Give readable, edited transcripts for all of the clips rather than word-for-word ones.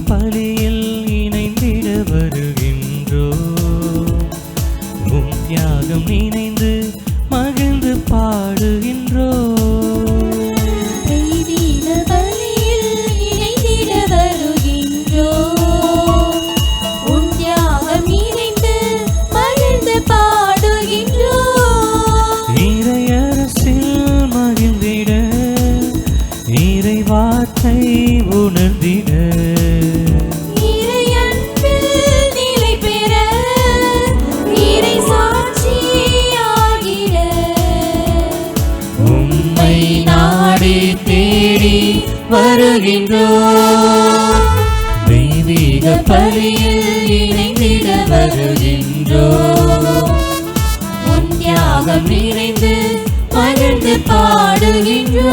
பலியில் இணைந்திட வருகின்றோம். உம் தியாகம் நினைந்து மகிழ்ந்து பாடுகின்றோம். வார்த்தை உணர்ந்திட நிலை பெற இறை சாட்சியாகிட உம்மை நாடி தேடி வருகின்றோம். தெய்வீக பலியில் இணைந்திட வருகின்றோம். உன் தியாகம் நிறைந்து மகிழ்ந்து பாடுகின்றோம்.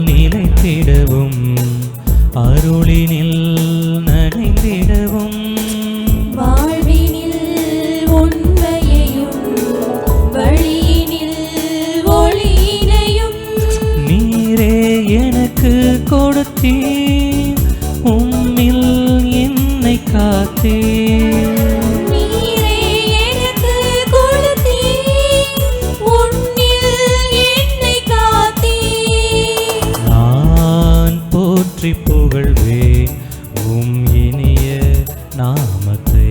நிலைத்திடவும் அருளினில் நனைந்திடவும் வாழ்வினில் உண்மையையும் வழியினில் ஒளியினையும் நீரே எனக்கு கொடுத்தீர். உம்மில் என்னை காத்தீர். புகழ்வேன் உம் இனிய நாமத்தை.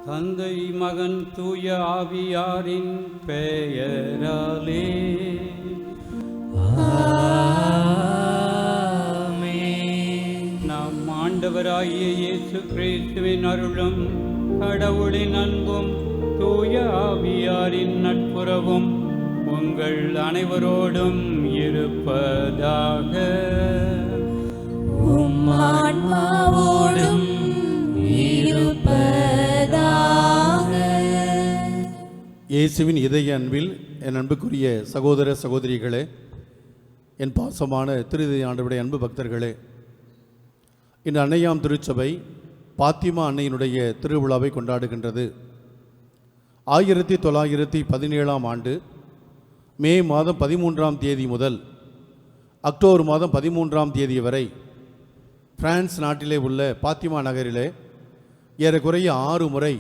தந்தை மகன் தூய ஆவியாரின் பெயராலே ஆமென். நம் ஆண்டவராகிய இயேசு கிறிஸ்துவின் அருளும் கடவுளின் அன்பும் தூய ஆவியாரின் நட்புறவும் உங்கள் அனைவரோடும் இருப்பதாக. உம் ஆன்மாவோடும் இருப்பதாக. இயேசுவின் இதய அன்பில் என் அன்புக்குரிய சகோதர சகோதரிகளே, என் பாசமான திரு ஆண்டவருடைய அன்பு பக்தர்களே, இன்று அன்னையாம் திருச்சபை பாத்திமா அன்னையினுடைய திருவிழாவை கொண்டாடுகின்றது. 1917 ஆண்டு மே மாதம் 13ஆம் தேதி முதல் அக்டோபர் மாதம் 13ஆம் தேதி வரை பிரான்ஸ் நாட்டிலே உள்ள பாத்திமா நகரிலே ஏறக்குறைய 6 முறை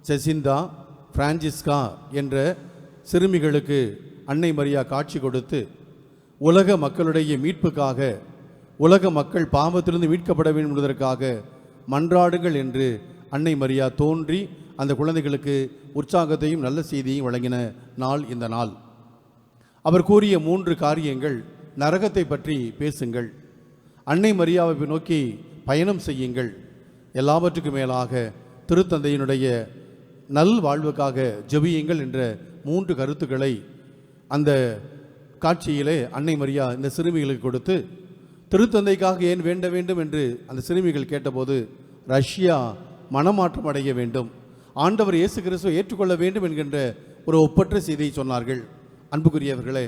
செசிந்தா, பிரான்சிஸ்கா என்ற சிறுமிகளுக்கு அன்னை மரியா காட்சி கொடுத்து உலக மக்களுடைய மீட்புக்காக, உலக மக்கள் பாவத்திலிருந்து மீட்கப்பட வேண்டும் என்பதற்காக மன்றாடுங்கள் என்று அன்னை மரியா தோன்றி அந்த குழந்தைகளுக்கு உற்சாகத்தையும் நல்ல செய்தியையும் வழங்கின நாள் இந்த நாள். அவர் கூறிய 3 காரியங்கள்: நரகத்தை பற்றி பேசுங்கள், அன்னை மரியாவை நோக்கி பயணம் செய்யுங்கள், எல்லாவற்றுக்கும் மேலாக திருத்தந்தையினுடைய நல் வாழ்வுக்காக ஜெபியுங்கள் என்ற 3 கருத்துக்களை அந்த காட்சியிலே அன்னை மரியா இந்த சிறுமிகளுக்கு கொடுத்து, திருத்தந்தைக்காக ஏன் வேண்ட வேண்டும் என்று அந்த சிறுமிகள் கேட்டபோது, ரஷ்யா மனமாற்றம் அடைய வேண்டும், ஆண்டவர் இயேசு கிறிஸ்துவை ஏற்றுக்கொள்ள வேண்டும் என்கின்ற ஒரு ஒப்பற்ற செய்தியை சொன்னார்கள். அன்புக்குரியவர்களே,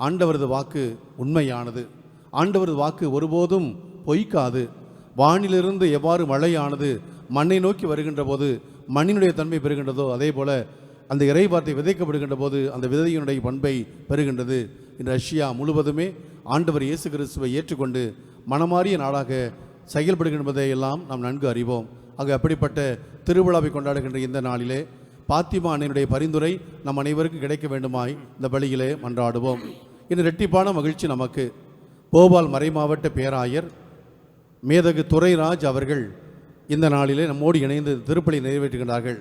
ஆண்டவரது வாக்கு உண்மையானது. ஆண்டவரது வாக்கு ஒருபோதும் பொய்க்காது. வானிலிருந்து எவ்வாறு மழையானது மண்ணை நோக்கி வருகின்ற போது மண்ணினுடைய தன்மை பெறுகின்றதோ, அதே போல அந்த இறைவார்த்தை விதைக்கப்படுகின்ற போது அந்த விதையினுடைய பண்பை பெறுகின்றது. இந்த ரஷ்யா முழுவதுமே ஆண்டவர் இயேசு கிறிஸ்துவை ஏற்றுக்கொண்டு மனமாறிய நாடாக செயல்படுகின்றதை எல்லாம் நாம் நன்கு அறிவோம். ஆக அப்படிப்பட்ட திருவிழாவை கொண்டாடுகின்ற இந்த நாளிலே பாத்திமா அன்னையினுடைய பரிந்துரை நம் அனைவருக்கும் கிடைக்க வேண்டுமாய் இந்த பலியிலே மன்றாடுவோம். இன்னும் இரட்டிப்பான மகிழ்ச்சி நமக்கு. போபால் மறைமாவட்ட பேராயர் மேதகு துரைராஜ் அவர்கள் இந்த நாளிலே நம்மோடு இணைந்து திருப்பலி நிறைவேற்றுகின்றார்கள்.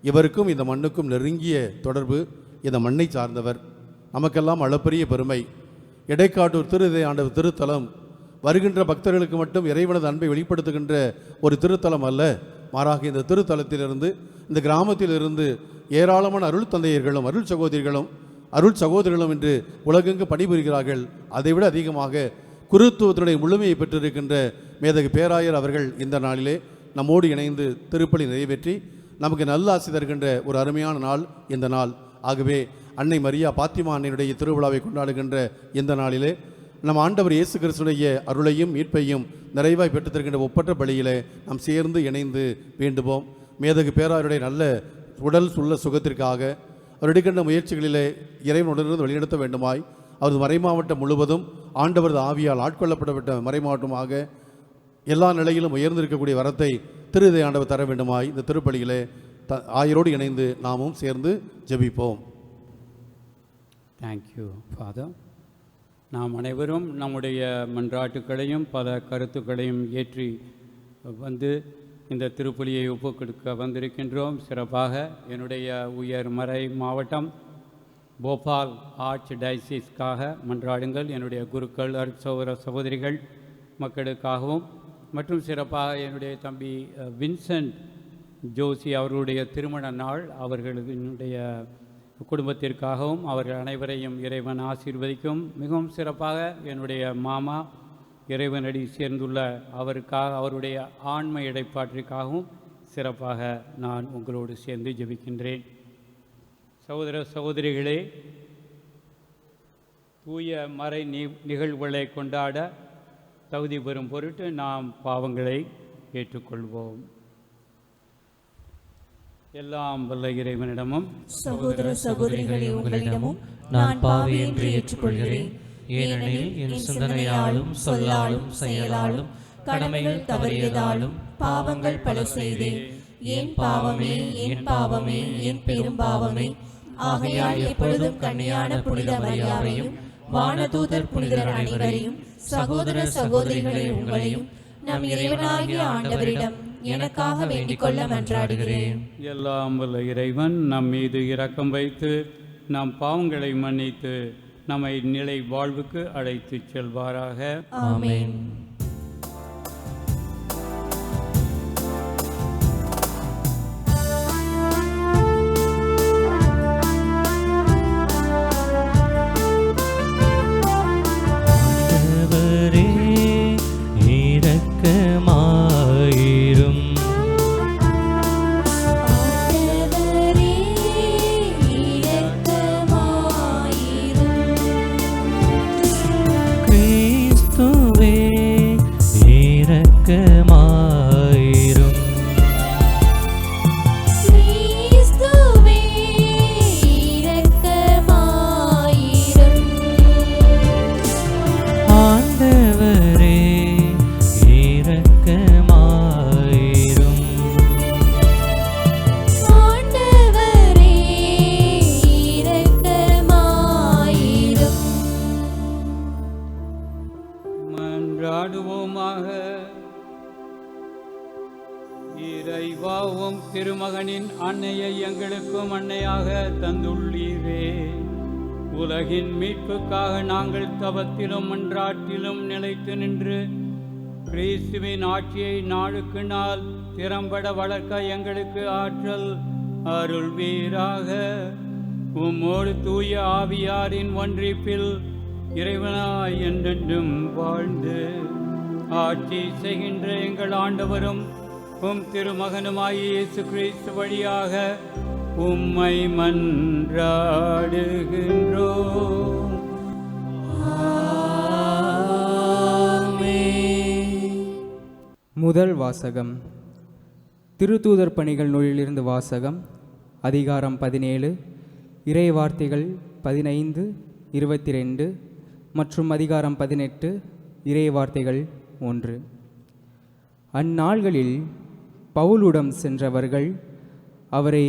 இவருக்கும் இந்த மண்ணுக்கும் நெருங்கிய தொடர்பு. இந்த மண்ணை சார்ந்தவர். நமக்கெல்லாம் அளப்பரிய பெருமை. இடைக்காட்டூர் திரு ஆண்டவர் திருத்தலம் வருகின்ற பக்தர்களுக்கு மட்டும் இறைவனது அன்பை வெளிப்படுத்துகின்ற ஒரு திருத்தலம் அல்ல. மாறாக இந்த திருத்தலத்திலிருந்து, இந்த கிராமத்திலிருந்து ஏராளமான அருள் தந்தையர்களும் அருள் சகோதரிகளும் இன்று உலகெங்கு பணிபுரிகிறார்கள். அதைவிட அதிகமாக குருத்துவத்தினுடைய முழுமையை பெற்றிருக்கின்ற மேதகு பேராயர் அவர்கள் இந்த நாளிலே நம்மோடு இணைந்து திருப்பலி நிறைவேற்றி நமக்கு நல்ல ஆசி தருகின்ற ஒரு அருமையான நாள் இந்த நாள். ஆகவே அன்னை மரியா பாத்திமா அன்னையினுடைய திருவிழாவை கொண்டாடுகின்ற இந்த நாளிலே நம் ஆண்டவர் இயேசு கிறிஸ்துடைய அருளையும் மீட்பையும் நிறைவாய் பெற்றுத்தருகின்ற ஒப்பற்ற பலியிலே நாம் சேர்ந்து இணைந்து வேண்டுவோம். மேதகு பேராருடைய நல்ல உடல் உள்ள சுகத்திற்காக அவர் எடுக்கின்ற முயற்சிகளிலே இறைவனுடனிருந்து வழிநடத்த வேண்டுமாய் அவரது மறைமாவட்டம் முழுவதும் ஆண்டவரது ஆவியால் ஆட்கொள்ளப்படப்பட்ட மறைமாவட்டமாக எல்லா நிலையிலும் உயர்ந்திருக்கக்கூடிய வரத்தை திரு ஆண்டவர் தர வேண்டுமாய் இந்த திருப்பலியிலே ஆயரோடு இணைந்து நாமும் சேர்ந்து ஜெபிப்போம். Thank you father. நாம் அனைவரும் நம்முடைய மன்றாட்டுக்களையும் பல கருத்துக்களையும் ஏற்றி வந்து இந்த திருப்பலியை ஒப்புக்கொடுக்க வந்திருக்கின்றோம். சிறப்பாக என்னுடைய உயர்மறை மாவட்டம் போபால் ஆர்ச் டயசிஸ்க்காக மன்றாடுங்கள். என்னுடைய குருக்கள் சகோதர சகோதரிகள் மக்களுக்காகவும் மற்றும் சிறப்பாக என்னுடைய தம்பி வின்சென்ட் ஜோசி அவர்களுடைய திருமண நாள் அவர்களுடைய குடும்பத்திற்காகவும் அவர்கள் அனைவரையும் இறைவன் ஆசீர்வதிக்கும். மிகவும் சிறப்பாக என்னுடைய மாமா இறைவனடி சேர்ந்துள்ள அவருக்காக அவருடைய ஆன்ம இடைப்பாற்றிற்காகவும் சிறப்பாக நான் உங்களோடு சேர்ந்து ஜெபிக்கின்றேன். சகோதர சகோதரிகளே, தூய மறை நிகழ்வுகளை கொண்டாட தகுதி பெறும் பொருட்டு நாம் பாவங்களை ஏற்றுக்கொள்வோம். எல்லாம் வல்ல இறைவனிடமும் சகோதர சகோதரிகளே உங்களிடமும் நான் பாவி என்று ஏற்றுக்கொள்கிறேன். ஏனெனில் என் சிந்தனையாலும் சொல்லாலும் செயலாலும் கடமைகள் தவறியதாலும் பாவங்கள் பல செய்தேன். என் பாவமே என் பாவமே என் பெரும் பாவமே. ஆகையால் எப்பொழுதும் கன்னியான புனித மரியாவையும் வானதூதர் புனிதர் அனைவரையும் சகோதர சகோதரிகளே உங்களையும் நம் இறைவனாகிய ஆண்டவரிடம் எனக்காக வேண்டிக் கொள்ள மன்றாடுகிறேன். எல்லாம் வல்ல இறைவன் நம் மீது இரக்கம் வைத்து நம் பாவங்களை மன்னித்து நம்மை நிலை வாழ்வுக்கு அழைத்துச் செல்வாராக. ஆமென். இறைவாவும் திருமகனின் அன்னையை எங்களுக்கும் அன்னையாக தந்துள்ளீரே. உலகின் மீட்புக்காக நாங்கள் தவத்திலும் மன்றாட்டிலும் நிலைத்து நின்று கிறிஸ்துவின் ஆட்சியை நாளுக்கு நாள் திறம்பட வளர்க்க எங்களுக்கு ஆற்றல் அருள்வீராக. உம்மோடு தூய ஆவியாரின் ஒன்றிப்பில் இறைவனாய் என்றென்றும் வாழ்ந்து ஆட்சி செய்கின்ற எங்கள் ஆண்டவரும் உம் திருமகனுமாய் இயேசு கிறிஸ்து வழியாக உம்மை மன்றாடுகின்றோம். முதல் வாசகம். திருத்தூதர் பணிகள் நூலிலிருந்து வாசகம். அதிகாரம் 17, இறை வார்த்தைகள் 15, 22 மற்றும் அதிகாரம் 18, இறை வார்த்தைகள் 1. அந்நாள்களில் பவுலுடன் சென்றவர்கள் அவரை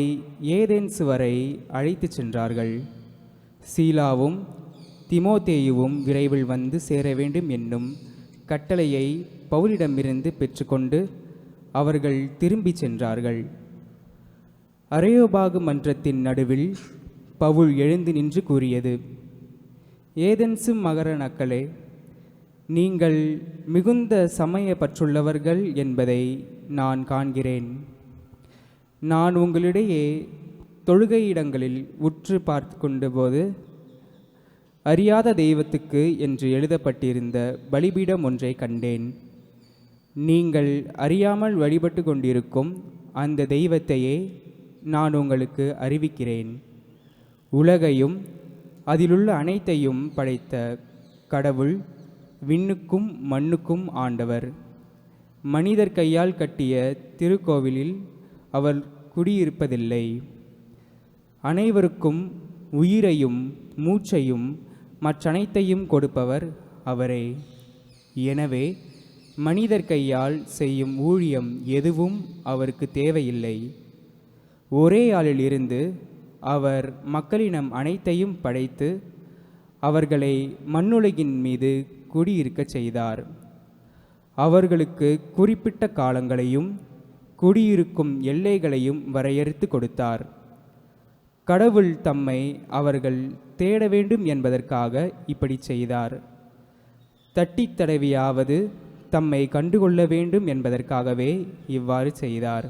ஏதென்சு வரை அழைத்துச் சென்றார்கள். சீலாவும் திமோத்தேயுவும் விரைவில் வந்து சேர வேண்டும் என்னும் கட்டளையை பவுலிடமிருந்து பெற்றுக்கொண்டு அவர்கள் திரும்பிச் சென்றார்கள். அரெயோபாகு மன்றத்தின் நடுவில் பவுல் எழுந்து நின்று கூறியது: ஏதென்சு மகர நக்களே, நீங்கள் மிகுந்த சமய பற்றுள்ளவர்கள் என்பதை நான் காண்கிறேன். நான் உங்களிடையே தொழுகையிடங்களில் உற்று பார்த்து கொண்டபோது அறியாத தெய்வத்துக்கு என்று எழுதப்பட்டிருந்த பலிபீடம் ஒன்றை கண்டேன். நீங்கள் அறியாமல் வழிபட்டு கொண்டிருக்கும் அந்த தெய்வத்தையே நான் உங்களுக்கு அறிவிக்கிறேன். உலகையும் அதிலுள்ள அனைத்தையும் படைத்த கடவுள் விண்ணுக்கும் மண்ணுக்கும் ஆண்டவர். மனிதர் கையால் கட்டிய திருக்கோவிலில் அவர் குடியிருப்பதில்லை. அனைவருக்கும் உயிரையும் மூச்சையும் மற்றனைத்தையும் கொடுப்பவர் அவரே. எனவே மனிதர் கையால் செய்யும் ஊழியம் எதுவும் அவருக்கு தேவையில்லை. ஒரே ஆளிலிருந்து அவர் மக்களினம் அனைத்தையும் படைத்து அவர்களை மண்ணுலகின் மீது குடியிருக்கச் செய்தார். அவர்களுக்கு குறிப்பிட்ட காலங்களையும் குடியிருக்கும் எல்லைகளையும் வரையறுத்து கொடுத்தார். கடவுள் தம்மை அவர்கள் தேட வேண்டும் என்பதற்காக இப்படி செய்தார். தட்டித் தடவியாவது தம்மை கண்டுகொள்ள வேண்டும் என்பதற்காகவே இவ்வாறு செய்தார்.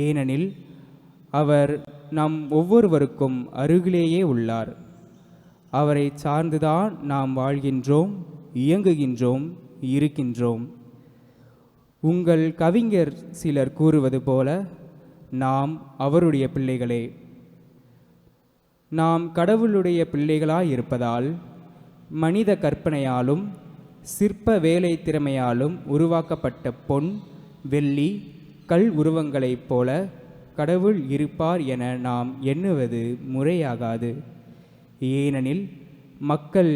ஏனெனில் அவர் நம் ஒவ்வொருவருக்கும் அருகிலேயே உள்ளார். அவரை சார்ந்துதான் நாம் வாழ்கின்றோம், இயங்குகின்றோம், இருக்கின்றோம். உங்கள் கவிஞர் சிலர் கூறுவது போல நாம் அவருடைய பிள்ளைகளே. நாம் கடவுளுடைய பிள்ளைகளாயிருப்பதால் மனித கற்பனையாலும் சிற்ப வேலை திறமையாலும் உருவாக்கப்பட்ட பொன், வெள்ளி, கல் உருவங்களைப் போல கடவுள் இருப்பார் என நாம் எண்ணுவது முறையாகாது. ஏனெனில் மக்கள்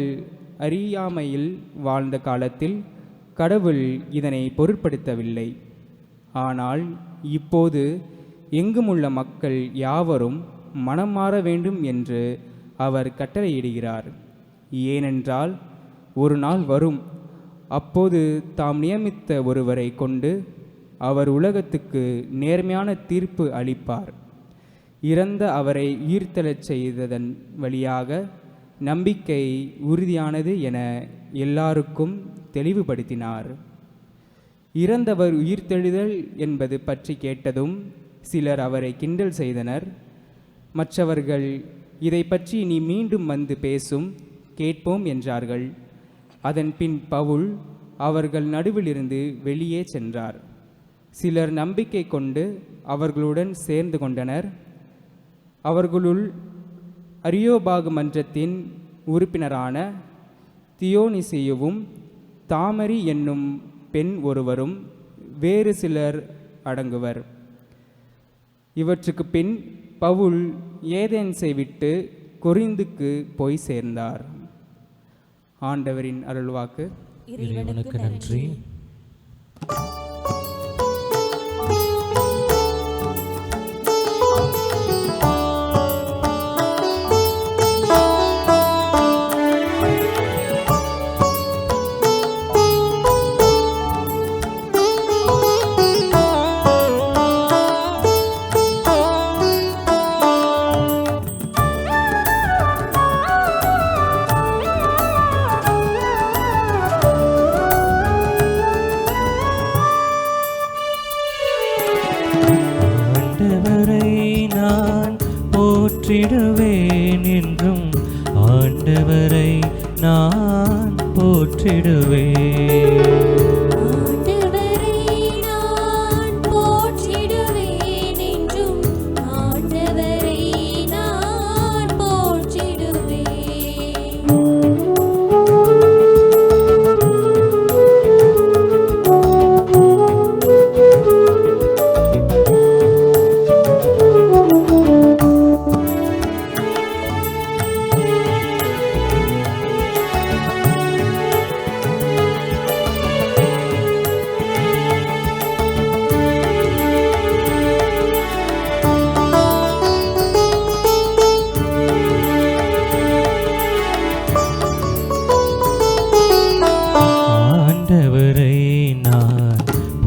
அறியாமையில் வாழ்ந்த காலத்தில் கடவுள் இதனை பொருட்படுத்தவில்லை. ஆனால் இப்போது எங்குமுள்ள மக்கள் யாவரும் மனம் மாற வேண்டும் என்று அவர் கட்டளையிடுகிறார். ஏனென்றால் ஒரு நாள் வரும், அப்போது தாம் நியமித்த ஒருவரை கொண்டு அவர் உலகத்துக்கு நேர்மையான தீர்ப்பு அளிப்பார். இறந்த அவரை உயிர்த்தெழச் செய்ததன் வழியாக நம்பிக்கை உறுதியானது என எல்லாருக்கும் தெளிவுபடுத்தினார். இறந்தவர் உயிர்த்தெழுதல் என்பது பற்றி கேட்டதும் சிலர் அவரை கிண்டல் செய்தனர். மற்றவர்கள் இதை பற்றி நீ மீண்டும் வந்து பேசும், கேட்போம் என்றார்கள். அதன் பின் பவுல் அவர்கள் நடுவிலிருந்து வெளியே சென்றார். சிலர் நம்பிக்கை கொண்டு அவர்களுடன் சேர்ந்து கொண்டனர். அவர்களுள் அரியோபாகு மன்றத்தின் உறுப்பினரான தியோனிசியுவும் தாமரி என்னும் பெண் ஒருவரும் வேறு சிலர் அடங்குவர். இவற்றுக்கு பின் பவுல் ஏதென்ஸை விட்டு கொரிந்துக்கு போய் சேர்ந்தார். ஆண்டவரின் அருள்வாக்கு. இறைவனுக்கு நன்றி. போற்றிடுவேன் என்றும் ஆண்டவரை நான் போற்றிடுவேன். ஆண்டவரை நான் போற்றிடுவேன் என்றும் ஆண்டவரை நான் போற்றிடுவேன்.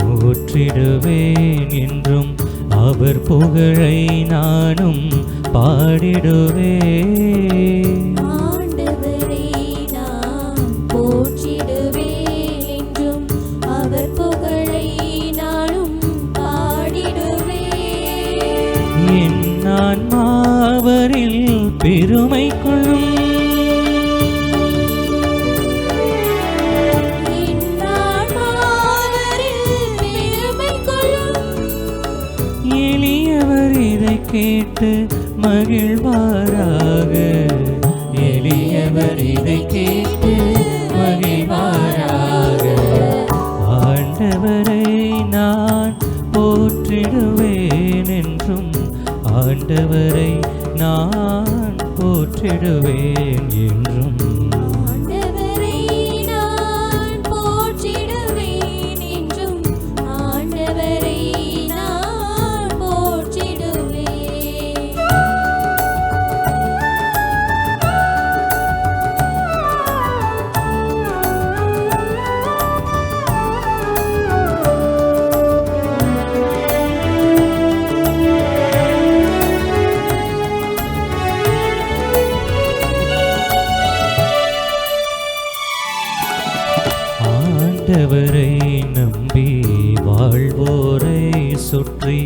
போற்றிடுவேன் என்றும் அவர் புகழை நானும் பாடிடுவேன். ஆண்டவரை நான் போற்றிடுவேன் என்றும் அவர் புகழை நானும் பாடிடுவேன். என் ஆன்மாவரில் பெருமை கொள்ளும், எளியவர் இதை கேட்டு மகிழ்வாராக. எளியவர் இதை கேட்டு மகிழ்வாராக. ஆண்டவரை நான் போற்றிடுவேன் என்றும், ஆண்டவரை நான் போற்றிடுவேன் என்றும். ஆண்டவரை நான் போற்றிடுவேன் என்றும், ஆண்டவரை நான் போற்றிடுவேன். ஆண்டவரை நம்பி வாழ்வோரை சுற்றி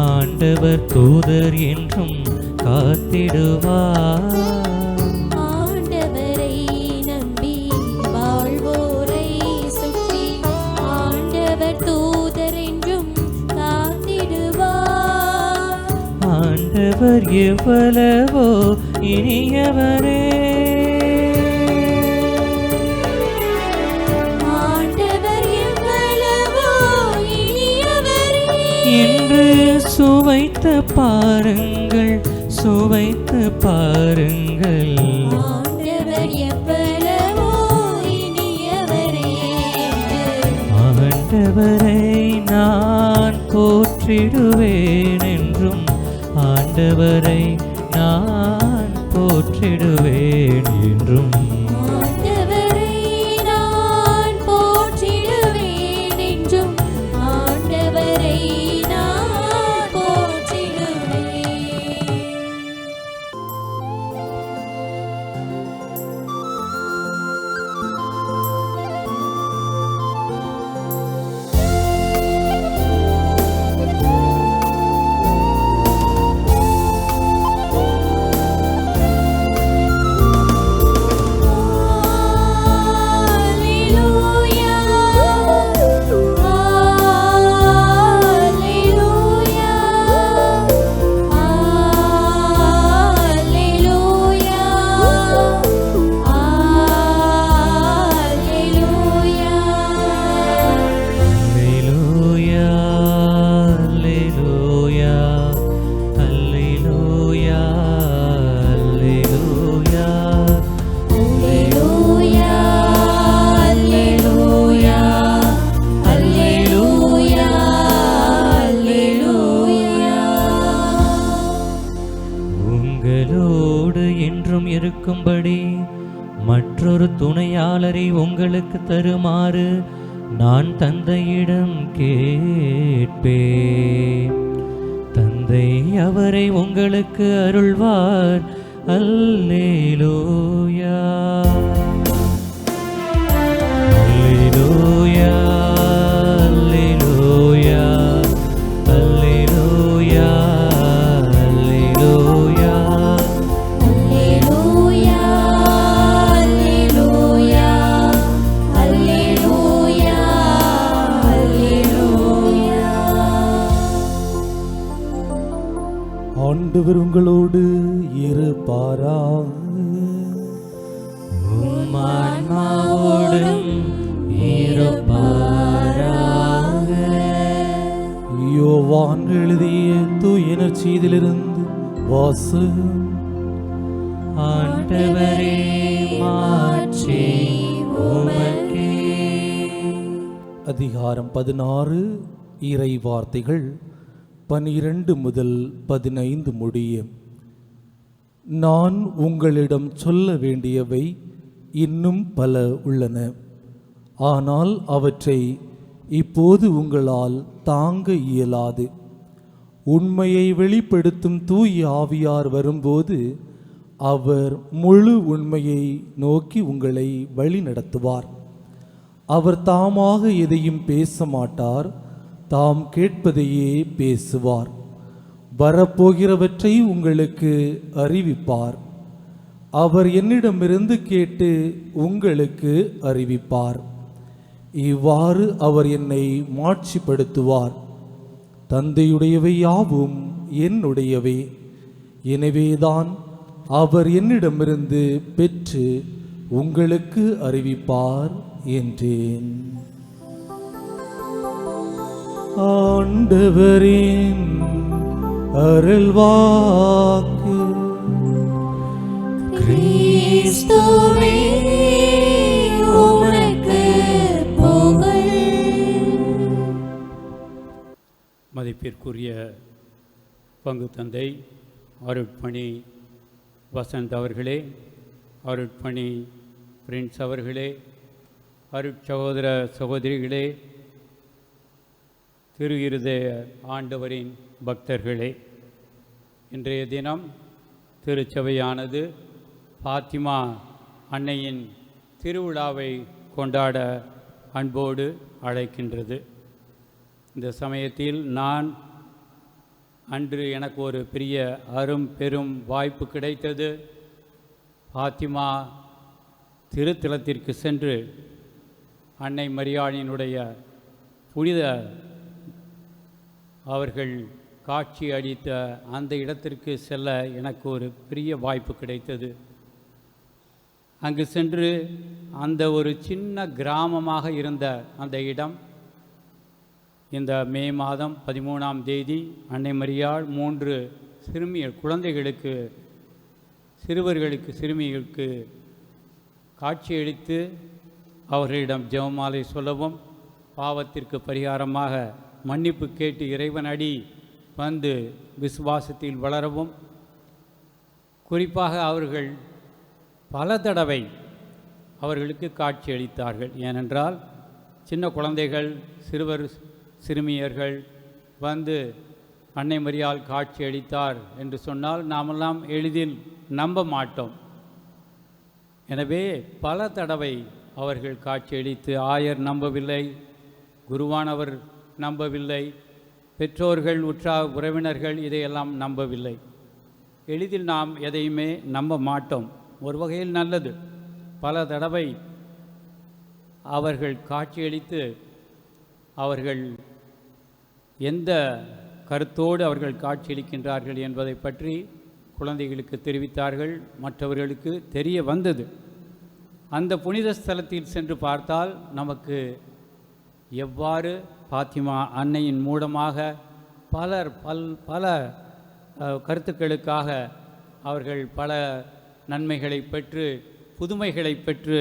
ஆண்டவர் தூதர் என்றும் காத்திடுவார். ஆண்டவரை நம்பி வாழ்வோரை சுற்றி ஆண்டவர் தூதர் என்றும் காத்திடுவார். ஆண்டவர் எவ்வளவோ இனியவரே, என்று சுவைத்து பாருங்கள், சுவைத்து பாருங்கள். ஆண்டவர் எவ்வளவோ இனியவரே. ஆண்டவரை நான் போற்றிடுவேன் என்றும், ஆண்டவரை நான் போற்றிடுவேன் என்றும். ஆண்டவரை நான் போற்றிடுவேன் என்றும், ஆண்டவரை நான் போற்றிடுவேன். Alleluia, Alleluia, Alleluia, Alleluia. அல்லேலூயா, அல்லேலூயா, அல்லேலூயா, Alleluia, Alleluia, Alleluia. உங்களோடு என்றும் இருக்கும்படி மற்றொரு துணையாளரை உங்களுக்கு தருமாறு நான் தந்தையிடம் கேட்பேன். தந்தை அவரை உங்களுக்கு அருள்வார். அல்லேலூயா, அல்லேலூயா, அல்லேலூயா, அல்லேலூயா, அல்லேலூயா. Alleluia, Alleluia, Alleluia, Alleluia. ஆண்டவர் உங்களோடு இருப்பாராக. உம் ஆன்மாவோடும் இருப்பாராக. யோவான் எழுதிய தூய நற்செய்தியிலிருந்து வாசகம். ஆண்டவரே, மாட்சி உமக்கே. அதிகாரம் 16 இறை வார்த்தைகள் 12 முதல் 15 முடிய. நான் உங்களிடம் சொல்ல வேண்டியவை இன்னும் பல உள்ளன, ஆனால் அவற்றை இப்போது உங்களால் தாங்க இயலாது. உண்மையை வெளிப்படுத்தும் தூய ஆவியார் வரும்போது அவர் முழு உண்மையை நோக்கி உங்களை வழிநடத்துவார். அவர் தாமாக எதையும் பேச மாட்டார், தாம் கேட்பதையே பேசுவார். வரப்போகிறவற்றை உங்களுக்கு அறிவிப்பார். அவர் என்னிடமிருந்து கேட்டு உங்களுக்கு அறிவிப்பார். இவ்வாறு அவர் என்னை மாட்சிப்படுத்துவார். தந்தையுடையவை யாவும் என்னுடையவே. எனவேதான் அவர் என்னிடமிருந்து பெற்று உங்களுக்கு அறிவிப்பார் என்றேன். ஆண்டவரின் அருள்வாக்கு. கிறிஸ்துவே உமக்கு புகழ். மதிப்பிற்குரிய பங்கு தந்தை அருட்பணி வசந்த் அவர்களே, அருட்பணி பிரின்ஸ் அவர்களே, அருட்சகோதர சகோதரிகளே, திரு இருதய ஆண்டவரின் பக்தர்களே, இன்றைய தினம் திருச்சபையானது பாத்திமா அன்னையின் திருவிழாவை கொண்டாட அன்போடு அழைக்கின்றது. இந்த சமயத்தில் நான் அன்று எனக்கு ஒரு பெரிய பெரும் வாய்ப்பு கிடைத்தது. பாத்திமா திருத்தலத்திற்கு சென்று அன்னை மரியாளினுடைய புனித அவர்கள் காட்சி அளித்த அந்த இடத்திற்கு செல்ல எனக்கு ஒரு பெரிய வாய்ப்பு கிடைத்தது. அங்கு சென்று அந்த ஒரு சின்ன கிராமமாக இருந்த அந்த இடம் இந்த மே மாதம் 13ஆம் தேதி அன்னை மரியாள் 3 குழந்தைகளுக்கு சிறுமிகளுக்கு காட்சியளித்து அவர்களிடம் ஜெபமாலை சொல்லவும், பாவத்திற்கு பரிகாரமாக மன்னிப்பு கேட்டு இறைவனடி வந்து விசுவாசத்தில் வளரவும், குறிப்பாக அவர்கள் பல தடவை அவர்களுக்கு காட்சியளித்தார்கள். ஏனென்றால் சின்ன குழந்தைகள் சிறுமியர்கள் வந்து அன்னை மரியாள் காட்சி அளித்தார் என்று சொன்னால் நாமெல்லாம் எளிதில் நம்ப மாட்டோம். எனவே பல தடவை அவர்கள் காட்சியளித்து ஆயர் நம்பவில்லை, குருவானவர் நம்பவில்லை, பெற்றோர்கள் உறவினர்கள் இதையெல்லாம் நம்பவில்லை. எளிதில் நாம் எதையுமே நம்ப மாட்டோம். ஒரு வகையில் நல்லது. பல தடவை அவர்கள் காட்சியளித்து அவர்கள் எந்த கருத்தோடு அவர்கள் காட்சியளிக்கின்றார்கள் என்பதை பற்றி குழந்தைகளுக்கு தெரிவித்தார்கள். மற்றவர்களுக்கு தெரிய வந்தது. அந்த புனித ஸ்தலத்தில் சென்று பார்த்தால் நமக்கு எவ்வாறு பாத்திமா அன்னையின் மூலமாக பல கருத்துக்களுக்காக அவர்கள் பல நன்மைகளை பெற்று புதுமைகளை பெற்று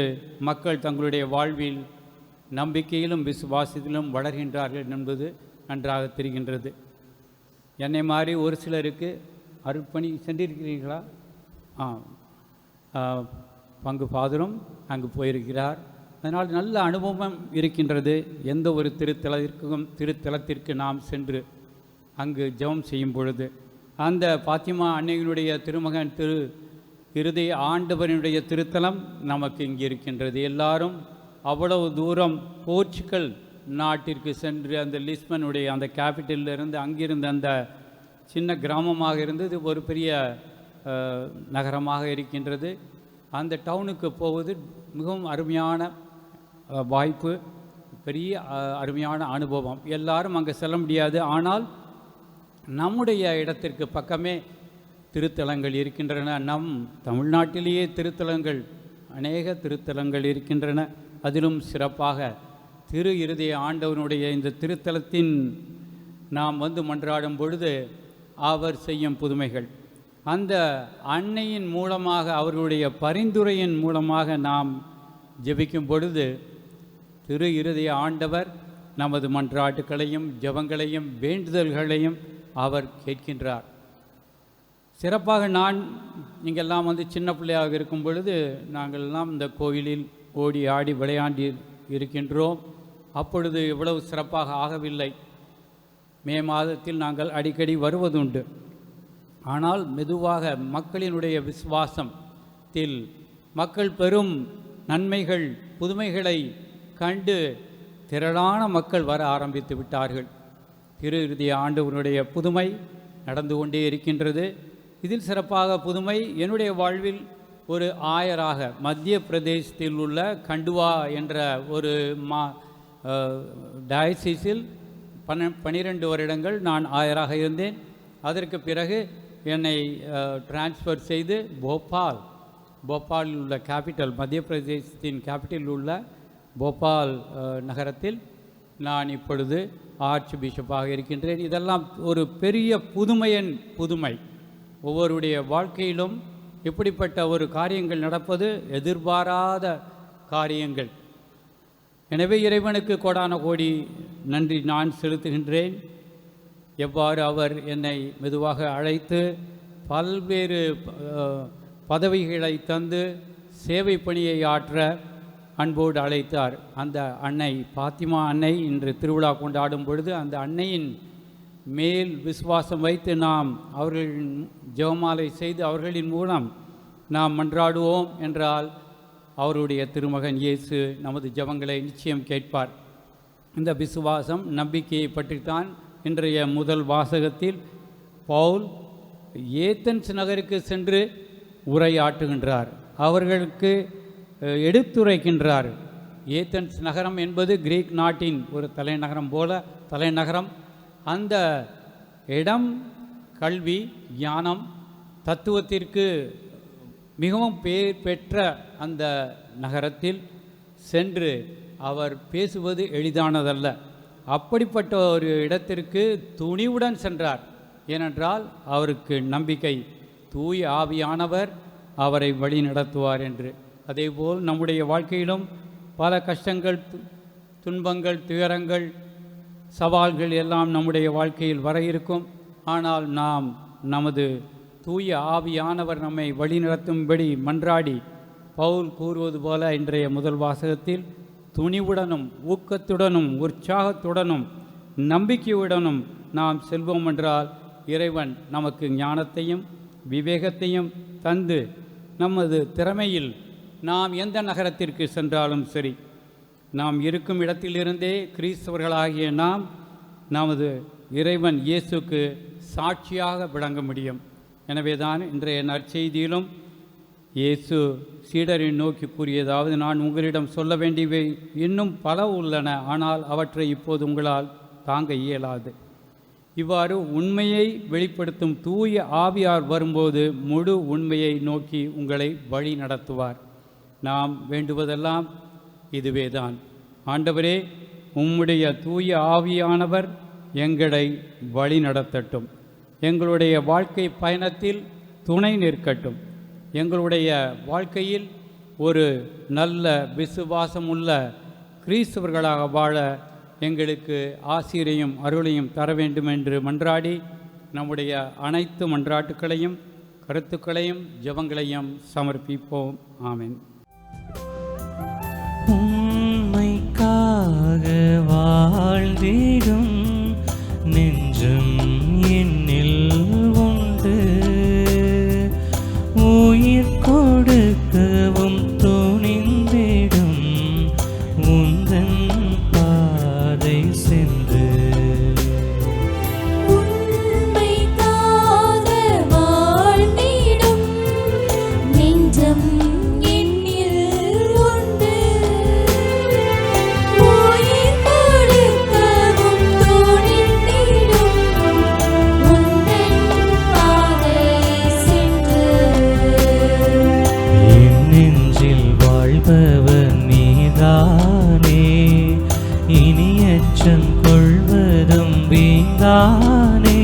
மக்கள் தங்களுடைய வாழ்வில் நம்பிக்கையிலும் விசுவாசத்திலும் வளர்கின்றார்கள் என்பது நன்றாக தெரிகின்றது. என்னை மாதிரி ஒரு சிலருக்கு அருட்பணி சென்றிருக்கிறீர்களா? பங்கு ஃபாதரும் அங்கு போயிருக்கிறார். அதனால் நல்ல அனுபவம் இருக்கின்றது. எந்த ஒரு திருத்தலத்திற்கு நாம் சென்று அங்கு ஜெபம் செய்யும் பொழுது அந்த பாத்திமா அன்னையினுடைய திருமகன் இருதய ஆண்டவரினுடைய திருத்தலம் நமக்கு இங்கே இருக்கின்றது. எல்லாரும் அவ்வளவு தூரம் போர்ச்சுகல் நாட்டிற்கு சென்று அந்த லிஸ்பனுடைய அந்த கேபிட்டலில் இருந்து அங்கிருந்த அந்த சின்ன கிராமமாக இருந்தது ஒரு பெரிய நகரமாக இருக்கின்றது. அந்த டவுனுக்கு போவது மிகவும் அருமையான வாய்ப்பு, பெரிய அருமையான அனுபவம். எல்லாரும் அங்கே செல்ல முடியாது. ஆனால் நம்முடைய இடத்திற்கு பக்கமே திருத்தலங்கள் இருக்கின்றன. நம் தமிழ்நாட்டிலேயே அநேக திருத்தலங்கள் இருக்கின்றன. அதிலும் சிறப்பாக திரு இருதய ஆண்டவனுடைய இந்த திருத்தலத்தின் நாம் வந்து மன்றாடும் பொழுது அவர் செய்யும் புதுமைகள், அந்த அன்னையின் மூலமாக அவர்களுடைய பரிந்துரையின் மூலமாக நாம் ஜெபிக்கும் பொழுது திரு இருதய ஆண்டவர் நமது மன்றாட்டுக்களையும் ஜெபங்களையும் வேண்டுதல்களையும் அவர் கேட்கின்றார். சிறப்பாக நீங்கள்லாம் வந்து சின்ன பிள்ளையாக இருக்கும் பொழுது நாங்கள்லாம் இந்த கோயிலில் ஓடி ஆடி விளையாடி இருக்கின்றோம். அப்பொழுது இவ்வளவு சிறப்பாக ஆகவில்லை. மே மாதத்தில் நாங்கள் அடிக்கடி வருவதுண்டு. ஆனால் மெதுவாக மக்களினுடைய விசுவாசத்தில் மக்கள் பெரும் நன்மைகள் புதுமைகளை கண்டு திரளான மக்கள் வர ஆரம்பித்து விட்டார்கள். திரு இருதய ஆண்டவனுடைய புதுமை நடந்து கொண்டே இருக்கின்றது. இதில் சிறப்பாக புதுமை என்னுடைய வாழ்வில் ஒரு ஆயராக மத்திய பிரதேசத்தில் உள்ள கண்டுவா என்ற ஒரு டயசிஸில் 12 வருடங்கள் நான் ஆயராக இருந்தேன். அதற்கு பிறகு என்னை டிரான்ஸ்ஃபர் செய்து போபாலில் உள்ள கேபிட்டல், மத்திய பிரதேசத்தின் கேபிட்டல் உள்ள போபால் நகரத்தில் நான் இப்பொழுது ஆர்ச் பிஷப்பாக இருக்கின்றேன். இதெல்லாம் ஒரு பெரிய புதுமை. ஒவ்வொருடைய வாழ்க்கையிலும் இப்படிப்பட்ட ஒரு காரியங்கள் நடப்பது எதிர்பாராத காரியங்கள். எனவே இறைவனுக்கு கோடான கோடி நன்றி நான் செலுத்துகின்றேன். எவ்வாறு அவர் என்னை மெதுவாக அழைத்து பல்வேறு பதவிகளை தந்து சேவை பணியை ஆற்ற அன்போடு அழைத்தார். அந்த அன்னை பாத்திமா அன்னை இன்று திருவிழா கொண்டாடும் பொழுது அந்த அன்னையின் மேல் விசுவாசம் வைத்து நாம் அவர்களின் ஜெபமாலை செய்து அவர்களின் மூலம் நாம் மன்றாடுவோம் என்றால் அவருடைய திருமகன் இயேசு நமது ஜெபங்களை நிச்சயம் கேட்பார். இந்த விசுவாசம் நம்பிக்கையை பற்றித்தான் இன்றைய முதல் வாசகத்தில் பவுல் ஏதென்ஸ் நகருக்கு சென்று உரையாற்றுகின்றார், அவர்களுக்கு எடுத்துரைக்கின்றார். ஏதென்ஸ் நகரம் என்பது கிரீக் நாட்டின் ஒரு தலைநகரம். அந்த இடம் கல்வி, ஞானம், தத்துவத்திற்கு மிகவும் பேர் பெற்ற அந்த நகரத்தில் சென்று அவர் பேசுவது எளிதானதல்ல. அப்படிப்பட்ட ஒரு இடத்திற்கு துணிவுடன் சென்றார். ஏனென்றால் அவருக்கு நம்பிக்கை, தூய ஆவியானவர் அவரை வழி நடத்துவார் என்று. அதேபோல் நம்முடைய வாழ்க்கையிலும் பல கஷ்டங்கள், துன்பங்கள், துயரங்கள், சவால்கள் எல்லாம் நம்முடைய வாழ்க்கையில் வர இருக்கும். ஆனால் நாம் நமது தூய ஆவியானவர் நம்மை வழிநடத்தும்படி மன்றாடி பவுல் கூறுவது போல இன்றைய முதல் வாசகத்தில் துணிவுடனும் ஊக்கத்துடனும் உற்சாகத்துடனும் நம்பிக்கையுடனும் நாம் செல்வோம் என்றால் இறைவன் நமக்கு ஞானத்தையும் விவேகத்தையும் தந்து நமது திறமையில் நாம் எந்த நகரத்திற்கு சென்றாலும் சரி, நாம் இருக்கும் இடத்திலிருந்தே கிறிஸ்தவர்களாகிய நாம் நமது இறைவன் இயேசுக்கு சாட்சியாக விளங்க முடியும். எனவே தான் இன்றைய நற்செய்தியிலும் இயேசு சீடரை நோக்கி கூறியதாவது, நான் உங்களிடம் சொல்ல வேண்டியவை இன்னும் பல உள்ளன, ஆனால் அவற்றை இப்போது உங்களால் தாங்க இயலாது. இவ்வாறு உண்மையை வெளிப்படுத்தும் தூய ஆவியார் வரும்போது முழு உண்மையை நோக்கி உங்களை வழி நடத்துவார். நாம் வேண்டுவதெல்லாம் இதுவேதான். ஆண்டவரே, உம்முடைய தூய ஆவியானவர் எங்களை வழி நடத்தட்டும். எங்களுடைய வாழ்க்கை பயணத்தில் துணை நிற்கட்டும். எங்களுடைய வாழ்க்கையில் ஒரு நல்ல விசுவாசமுள்ள கிறிஸ்தவர்களாக வாழ எங்களுக்கு ஆசிரையும் அருளையும் தர வேண்டும் என்று மன்றாடி நம்முடைய அனைத்து மன்றாட்டுக்களையும் கருத்துக்களையும் ஜெபங்களையும் சமர்ப்பிப்போம். ஆமென். உம்மைக்காக வாழ்ந்திடும் நெஞ்சம் என்னில் உண்டு, உயிர் கொடுக்கவும் துணிந்திடும் உந்தன் பாதை சென்று. உம்மைக்காக வாழ்ந்திடும் நெஞ்சம் என்னில் உண்டு, உயிர் கொடுக்கவும் துணிந்திடும் உந்தன் பாதை சென்று. என் நெஞ்சில் வாழ்பவர் நீதானே, இனி அச்சம் கொள்வதும் வீந்தானே.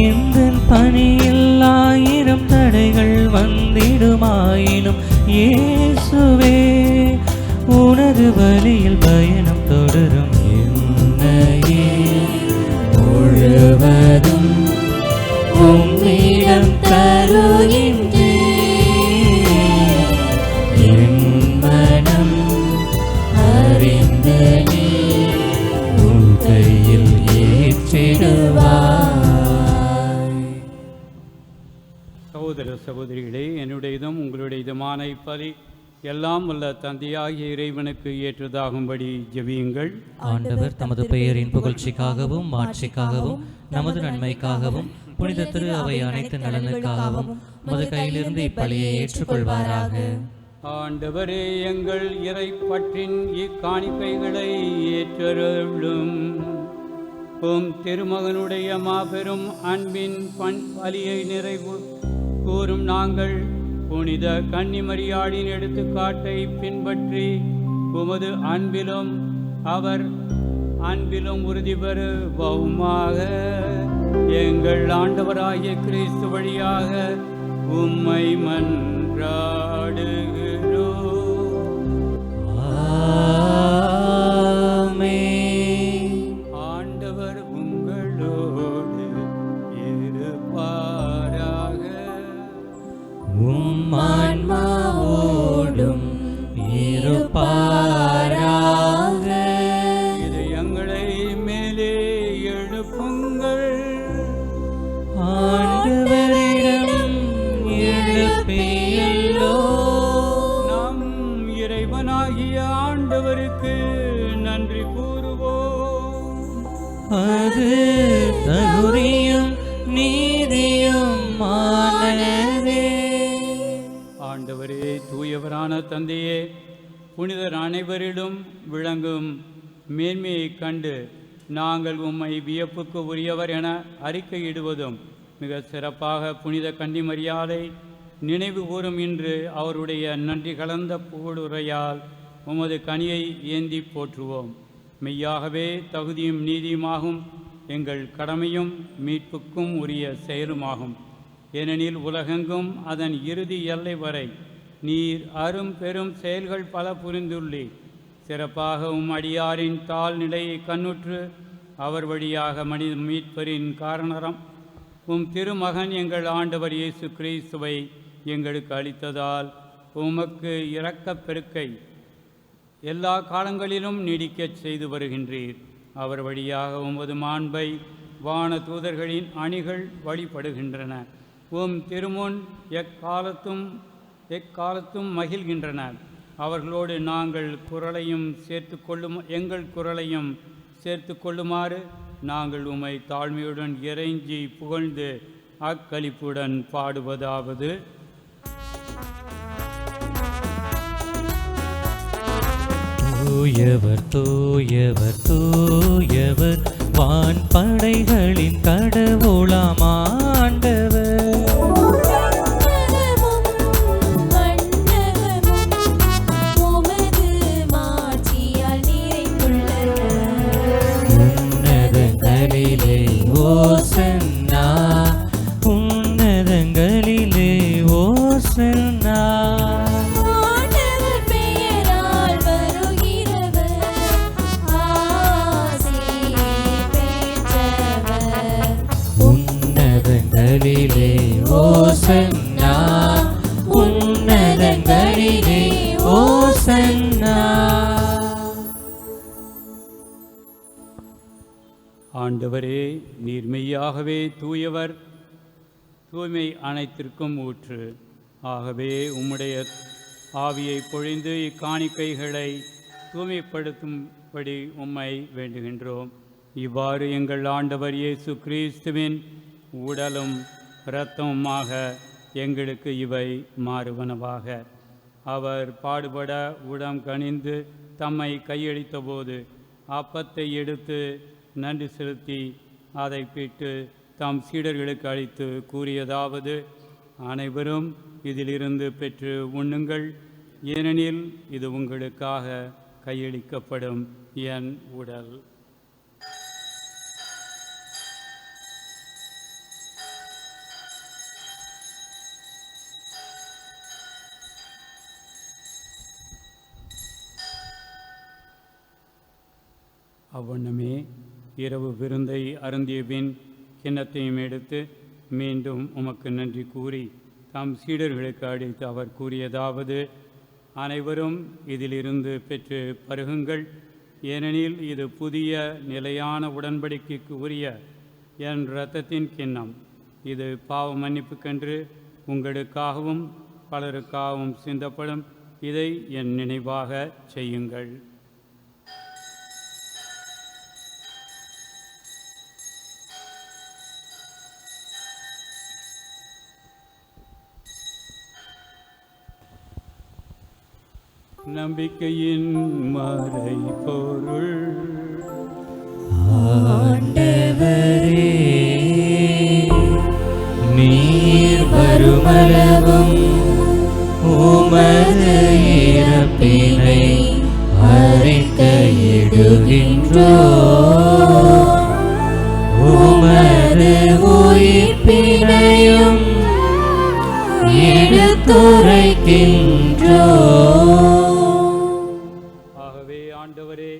எந்தன் பணியில் 1000 தடைகள் வந்திடுமாயினும் இயேசுவே, உனது வழியில் பயணம் தொடரும் என்னையே முழுவதும் உம்மிடம் தருகின்றேன், என் மனம் அறிந்து நீ உன் கையில் ஏற்றிடுவாய். சகோதர சகோதரிகளே, என்னுடையதும் உங்களுடையதுமான இப்பலி எல்லாம் உள்ள தந்தையாகிய இறைவனுக்கு ஏற்றதாகும்படி ஜெபியுங்கள். ஆண்டவர் தமது பெயரின் புகழ்ச்சிக்காகவும் மாட்சிக்காகவும் நமது நன்மைக்காகவும் புனித திரு அவை அனைத்து நலனுக்காகவும் உமது கையிலிருந்து இப்பலியை ஏற்றுக்கொள்வாராக. ஆண்டவரே, எங்கள் இறை பற்றின் இக்காணிக்கைகளை ஏற்றருளும். திருமகனுடைய மாபெரும் அன்பின் பலியை நிறைவு கூறும் நாங்கள் புனித கன்னிமரியாளின் எடுத்துக்காட்டை பின்பற்றி உமது அன்பிலும் அவர் அன்பிலும் உறுதி பெறுவோமாக. எங்கள் ஆண்டவராகிய கிறிஸ்து வழியாக உம்மை மன்றாடுகிறோம். ஆண்டவர் உங்களோடு இருப்பாராக. ஆன்மாவோடும் இருப்பாராக. இது எங்களை மேலே எழுப்புங்கள். ஆண்டவரிடம் எழுப்பியல்லோ. நம் இறைவனாகிய ஆண்டவருக்கு நன்றி கூறுவோம். அது தகுதியும் நீதியும் ஆனதே. ஆண்டவரே, தூயவரான தந்தையே, புனிதர் அனைவரிலும் விளங்கும் மேன்மையைக் கண்டு நாங்கள் உம்மை வியப்புக்கு உரியவர் என அறிக்கையிடுவதும் மிக சிறப்பாக புனித கன்னிமரியாளை நினைவு கூறும் இன்று அவருடைய நன்றி கலந்த புகழுரையால் உமது கனியை ஏந்தி போற்றுவோம். மெய்யாகவே தகுதியும் நீதியுமாகும் எங்கள் கடமையும் மீட்புக்கும் உரிய செயலுமாகும். ஏனெனில் உலகெங்கும் அதன் இறுதி எல்லை வரை நீர் அரும் பெரும் செயல்கள் பல புரிந்துள்ளீர். சிறப்பாக அடியாரின் தாழ் நிலையை கண்ணுற்று அவர் வழியாக மனித மீட்பரின் காரணரம் திருமகன் எங்கள் ஆண்டவர் இயேசு கிறிஸ்துவை எங்களுக்கு அளித்ததால் உமக்கு இரக்கப் பெருக்கை எல்லா காலங்களிலும் நீடிக்கச் செய்து வருகின்றீர். அவர் வழியாக உமது மாண்பை வான தூதர்களின் அணிகள் வழிபடுகின்றன. திருமுன் எக்காலத்தும் மகிழ்கின்றன. அவர்களோடு எங்கள் குரலையும் சேர்த்து கொள்ளுமாறு நாங்கள் உம்மை தாழ்மையுடன் இறைஞ்சி புகழ்ந்து அக்களிப்புடன் பாடுவதாவது: தூயவர் தூயவர் தூயவர் வான்படைகளின் கடவுளாம் ஆண்டவர். உன்னதங்களிலே ஓசன்னா, உன்னதங்களிலே ஓசன்னா. உன்னதங்களிலே ஓசன்னா, உன்னதங்களிலே ஓசன்னா. ஆண்டவரே, நீர் மெய்யாகவே தூயவர், தூய்மை அனைத்திற்கும் ஊற்று. ஆகவே உம்முடைய ஆவியை பொழிந்து இக்காணிக்கைகளை தூய்மைப்படுத்தும்படி உம்மை வேண்டுகின்றோம். இவ்வாறு எங்கள் ஆண்டவர் இயேசு கிறிஸ்துவின் உடலும் இரத்தமுமாக எங்களுக்கு இவை மாறுவனவாக. அவர் பாடுபட உடம் கனிந்து தம்மை கையளித்த போது அப்பத்தை எடுத்து நன்றி செலுத்தி அதை பிட்டு தம் சீடர்களுக்கு அளித்து கூறியதாவது: அனைவரும் இதிலிருந்து பெற்று உண்ணுங்கள், ஏனெனில் இது உங்களுக்காக கையளிக்கப்படும் என் உடல். அவ்வண்ணமே இரவு விருந்தை அருந்திய பின் கிண்ணத்தையும் எடுத்து மீண்டும் உமக்கு நன்றி கூறி தம் சீடர்களுக்கு அளித்து அவர் கூறியதாவது: அனைவரும் இதிலிருந்து பெற்று பருகுங்கள், ஏனெனில் இது புதிய நிலையான உடன்படிக்கைக்கு உரிய என் இரத்தத்தின் கிண்ணம். இது பாவ மன்னிப்புக்கென்று உங்களுக்காகவும் பலருக்காகவும் சிந்தப்படும். இதை என் நினைவாக செய்யுங்கள். நம்பிக்கையின் மறைபொருள். ஆண்டவரே நீர் வருமளவும் உமது இறப்பினை அறிக்கையிடுகின்றோம், உமது உயிர்ப்பினையும் எடுத்துரைக்கின்றோம். ஆகவே ஆண்டவரே,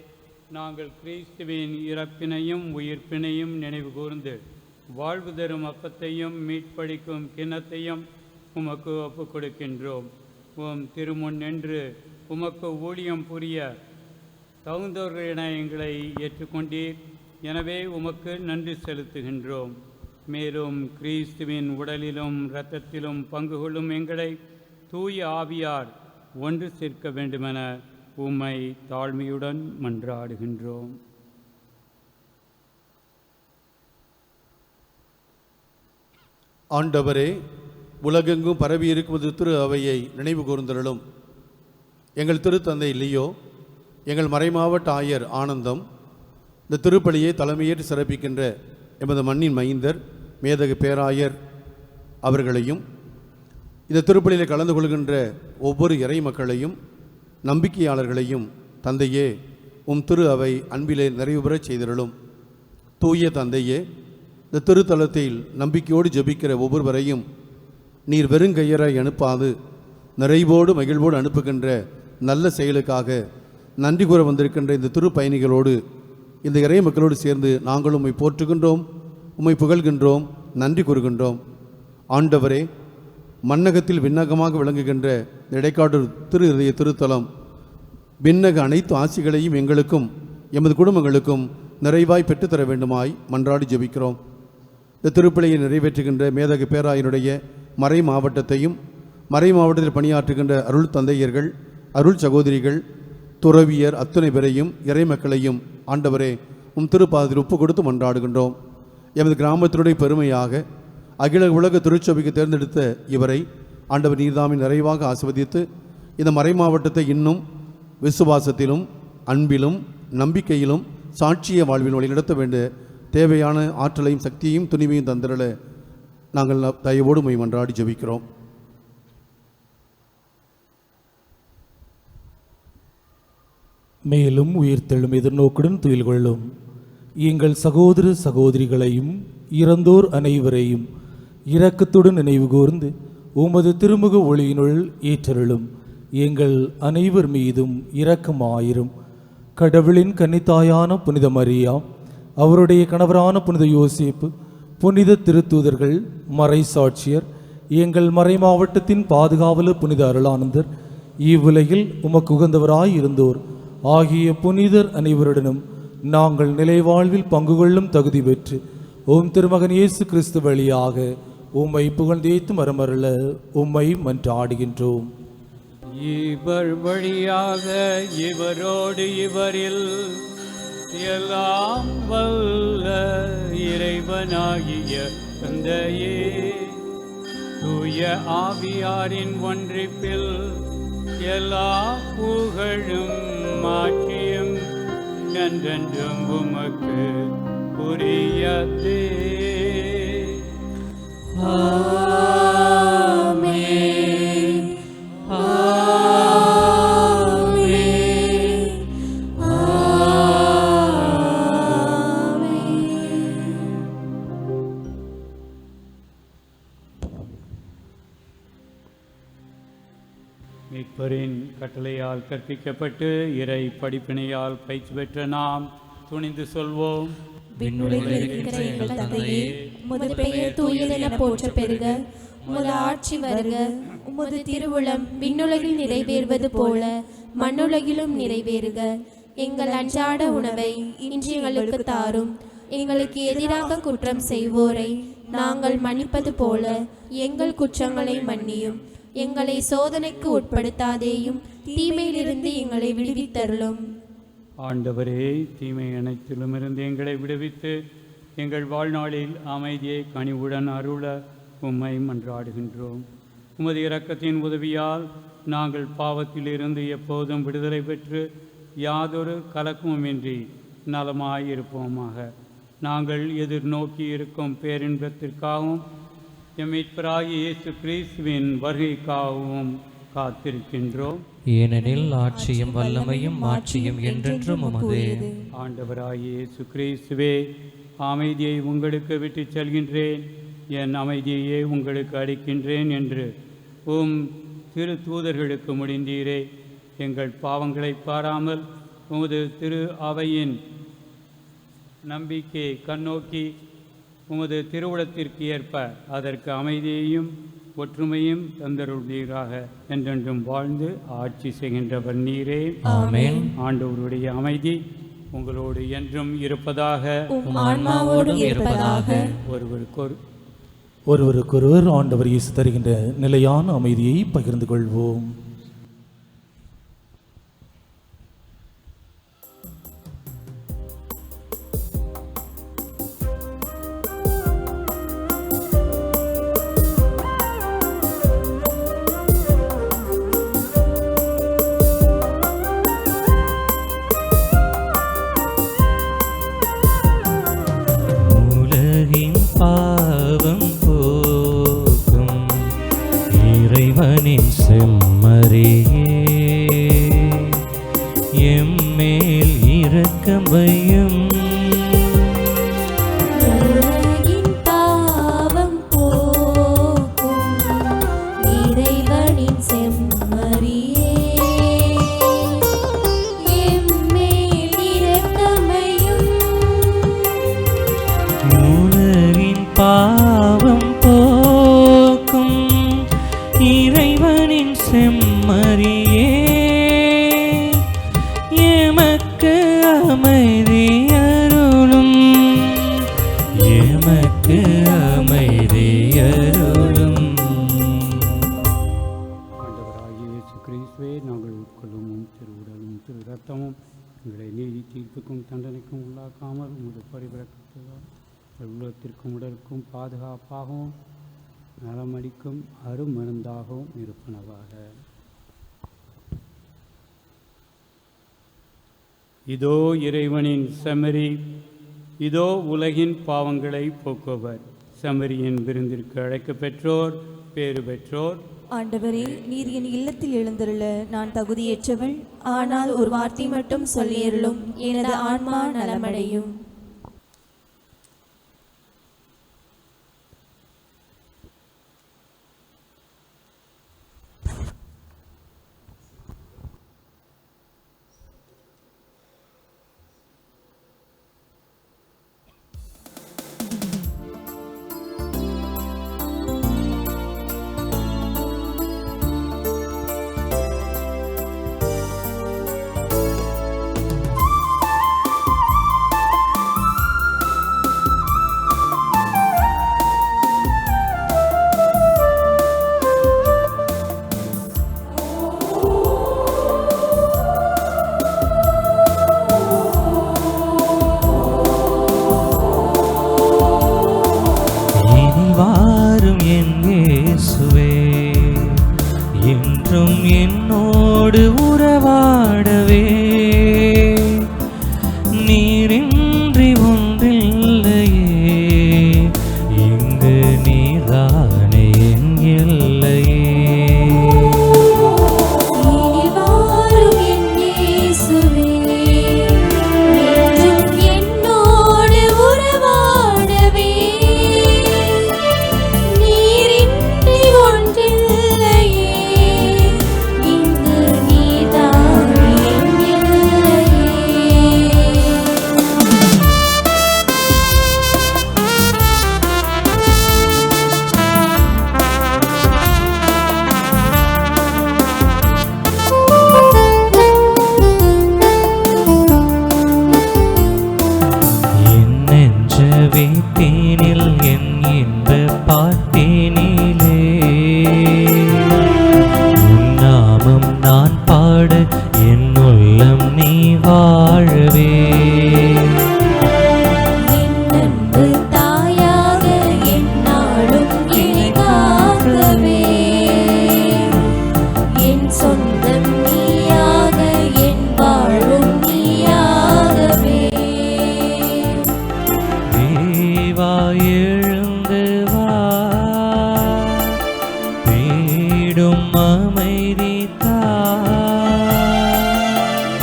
நாங்கள் கிறிஸ்துவின் இறப்பினையும் உயிர்ப்பினையும் நினைவு கூர்ந்து வாழ்வு தரும் அப்பத்தையும் மீட்பளிக்கும் கிண்ணத்தையும் உமக்கு ஒப்புக் கொடுக்கின்றோம். உம் திருமுன் நின்று உமக்கு ஊழியம் புரிய தகுந்தவர்கள் என எங்களை ஏற்றுக்கொண்டீர். எனவே உமக்கு நன்றி செலுத்துகின்றோம். மேலும் கிறிஸ்துவின் உடலிலும் இரத்தத்திலும் பங்கு கொள்ளும் எங்களை தூய ஆவியார் ஒன்று சேர்க்க வேண்டுமென உம்மை தாழ்மையுடன் மன்றாடுகின்றோம். ஆண்டவரே, உலகெங்கும் பரவி இருக்குவது திரு அவையை நினைவு கூர்ந்தருளும். எங்கள் திருத்தந்தை லியோ, எங்கள் மறைமாவட்ட ஆயர் ஆனந்தம், இந்த திருப்பலியை தலைமையேற்று சிறப்பிக்கின்ற எமது மண்ணின் மைந்தர் மேதகு பேராயர் அவர்களையும், இந்த திருப்பலியில் கலந்து கொள்கின்ற ஒவ்வொரு இறை மக்களையும் நம்பிக்கையாளர்களையும் தந்தையே உம் திரு அவை அன்பிலே நிறைவு பெறச் செய்திருளும். தூய தந்தையே, இந்த திருத்தலத்தில் நம்பிக்கையோடு ஜெபிக்கிற ஒவ்வொருவரையும் நீர் வெறுங்கையராய் அனுப்பாது நிறைவோடு மகிழ்வோடு அனுப்புகின்ற நல்ல செயலுக்காக நன்றி கூற வந்திருக்கின்ற இந்த திரு பயணிகளோடு, இந்த இறை மக்களோடு சேர்ந்து நாங்களும் உம்மை போற்றுகின்றோம், உம்மை புகழ்கின்றோம், நன்றி கூறுகின்றோம். ஆண்டவரே, மன்னகத்தில் விண்ணகமாக விளங்குகின்ற இடைக்காடு திரு இதய திருத்தலம் விண்ணக அனைத்து ஆசிகளையும் எங்களுக்கும் எமது குடும்பங்களுக்கும் நிறைவாய் பெற்றுத்தர வேண்டுமாய் மன்றாடி ஜெபிக்கிறோம். இந்த திருப்பலியை நிறைவேற்றுகின்ற மேதகு பேராயனுடைய மறை மாவட்டத்தையும், மறை மாவட்டத்தில் பணியாற்றுகின்ற அருள் தந்தையர்கள், அருள் சகோதரிகள், துறவியர் அத்தனை பேரையும் இறை மக்களையும் ஆண்டவரே உம் திருப்பாதத்தில் ஒப்பு கொடுத்து மன்றாடுகின்றோம். எமது கிராமத்தினுடைய பெருமையாக அகில உலக திருச்சபைக்கு தேர்ந்தெடுத்த இவரை ஆண்டவர் நீர்தாமின் நிறைவாக ஆசிர்வதித்து இந்த மறை மாவட்டத்தை இன்னும் விசுவாசத்திலும் அன்பிலும் நம்பிக்கையிலும் சாட்சிய வாழ்வின் வழி நடத்த வேண்டிய தேவையான ஆற்றலையும் சக்தியையும் துணிவையும் தந்திரல நாங்கள் தயவோடு மை மன்றாடி ஜெபிக்கிறோம். மேலும் உயிர்த்தெழும் எதிர்நோக்குடன் துயில் கொள்ளும் எங்கள் சகோதர சகோதரிகளையும் இறந்தோர் அனைவரையும் இரக்கத்துடன் நினைவு கூர்ந்து உமது திருமுக ஒளியினுள் ஏற்றருளும். எங்கள் அனைவர் மீதும் இரக்கமாயிரும். கடவுளின் கன்னித்தாயான புனித மரியா, அவருடைய கணவரான புனித யோசேப்பு, புனித திருத்தூதர்கள், மறை சாட்சியர், எங்கள் மறை மாவட்டத்தின் பாதுகாவலர் புனித அருளானந்தர், இவ்வுலகில் உமக்கு உகந்தவராய் இருந்தோர் ஆகிய புனிதர் அனைவருடனும் நாங்கள் நிலைவாழ்வில் பங்கு கொள்ளும் தகுதி பெற்று ஓம் திருமகன் இயேசு கிறிஸ்து வழியாக உம்மை புகழ்ந்தேத்து மரமருள உம்மை மன்றாடுகின்றோம். இவர் வழியாக இவரோடு இவரில் எல்லாம் வல்ல இறைவனாகிய தந்தையே, தூய ஆவியாரின் ஒன்றிப்பில் எல்லா புகழும் மாற்றியும் என்றென்றும் உமக்கு உரியதே. ஆமென். ஆமென். ஆமென். மீட்பரின் கட்டளையால் கற்பிக்கப்பட்டு இறை படிப்பினையால் பயிற்சி பெற்ற நாம் துணிந்து சொல்வோம். விண்ணுலகில் இருக்கிற எங்கள் தந்தையே, உமது பெயர் தூயதென போற்ற பெறுக. உமது ஆட்சி வருக. உமது திருவுளம் விண்ணுலகில் நிறைவேறுவது போல மண்ணுலகிலும் நிறைவேறுக. எங்கள் அன்றாட உணவை இன்று எங்களுக்கு தாரும். எங்களுக்கு எதிராக குற்றம் செய்வோரை நாங்கள் மன்னிப்பது போல எங்கள் குற்றங்களை மன்னியும். எங்களை சோதனைக்கு உட்படுத்தாதேயும், தீமையிலிருந்து எங்களை விடுவித்தருளும். ஆண்டவரே, தீமை அனைத்திலும் இருந்து எங்களை விடுவித்து எங்கள் வாழ்நாளில் அமைதியை கனிவுடன் அருள உம்மை மன்றாடுகின்றோம். உமது இரக்கத்தின் உதவியால் நாங்கள் பாவத்திலிருந்து எப்போதும் விடுதலை பெற்று யாதொரு கலக்கமுமின்றி நலமாயிருப்போமாக. நாங்கள் எதிர்நோக்கி இருக்கும் பேரின்பத்திற்காகவும் எம் மீட்பராகிய இயேசு கிறிஸ்துவின் வருகைக்காகவும் காத்திருக்கின்றோம். ஏனெனில் ஆட்சியும் வல்லமையும் மாட்சியும் என்றென்றும் உமதே. ஆண்டவராகிய இயேசு கிறிஸ்துவே, அமைதியை உங்களுக்கு விட்டுச் செல்கின்றேன், என் அமைதியையே உங்களுக்கு அளிக்கின்றேன் என்று திரு தூதர்களுக்கு முடிந்தீரே. எங்கள் பாவங்களை பாராமல் உமது திரு அவையின் நம்பிக்கையை கண்ணோக்கி உமது திருவுளத்திற்கு ஏற்ப அதற்கு அமைதியையும் ஒற்றுமையும் தந்தருளீராக. என்றென்றும் வாழ்ந்து ஆட்சி செய்கின்றவர் நீரே. ஆமென். ஆண்டவருடைய அமைதி உங்களோடு என்றும் இருப்பதாக. ஆன்மாவோடும் இருப்பதாக. ஒருவருக்கொருவர் ஆண்டவர் இயேசு தருகின்ற நிலையான அமைதியை பகிர்ந்து கொள்வோம். பாவம் போக்கும் இறைவனின் செம்மறியே, எம்மேல் இரக்கம் வையும். உலகின் பாவம் போக்கும் இறைவனின் செம்மறியே, எம்மேல் இரக்கம் வையும். பாவம் போக்கும் இறைவனின் செம்மறியே, எமக்கு அமைதி அருளும், எமக்கு அமைதி அருளும். ஆண்டவராகிய இயேசு கிறிஸ்துவே, நாங்கள் உட்கொள்ளும் திருவுடலும் திரு ரத்தமும் எங்களை நீதி தீர்ப்புக்கும் தண்டனைக்கும் உள்ளாக்காமல் உமது பரிபிறக்கத்தால் உள்ளத்திற்கும் உடலுக்கும் பாதுகாப்பாகவும் நலமளிக்கும் அருமருந்தாகவும் இருப்பனவாக. இதோ இறைவனின் செம்மறி, இதோ உலகின் பாவங்களை போக்குவர். செம்மறியின் விருந்திற்கு அழைக்க பெற்றோர் பேறு பெற்றோர். ஆண்டவரே, நீர் என் இல்லத்தில் எழுந்தருள நான் தகுதியேற்றவள். ஆனால் ஒரு வார்த்தை மட்டும் சொல்லியருளும், எனது ஆன்மா நலமடையும். என்னோடு உறவாடவே, நீரின்றி ஒன்றில்லையே, இங்கு நீரானே என் எல்லையே. நீர்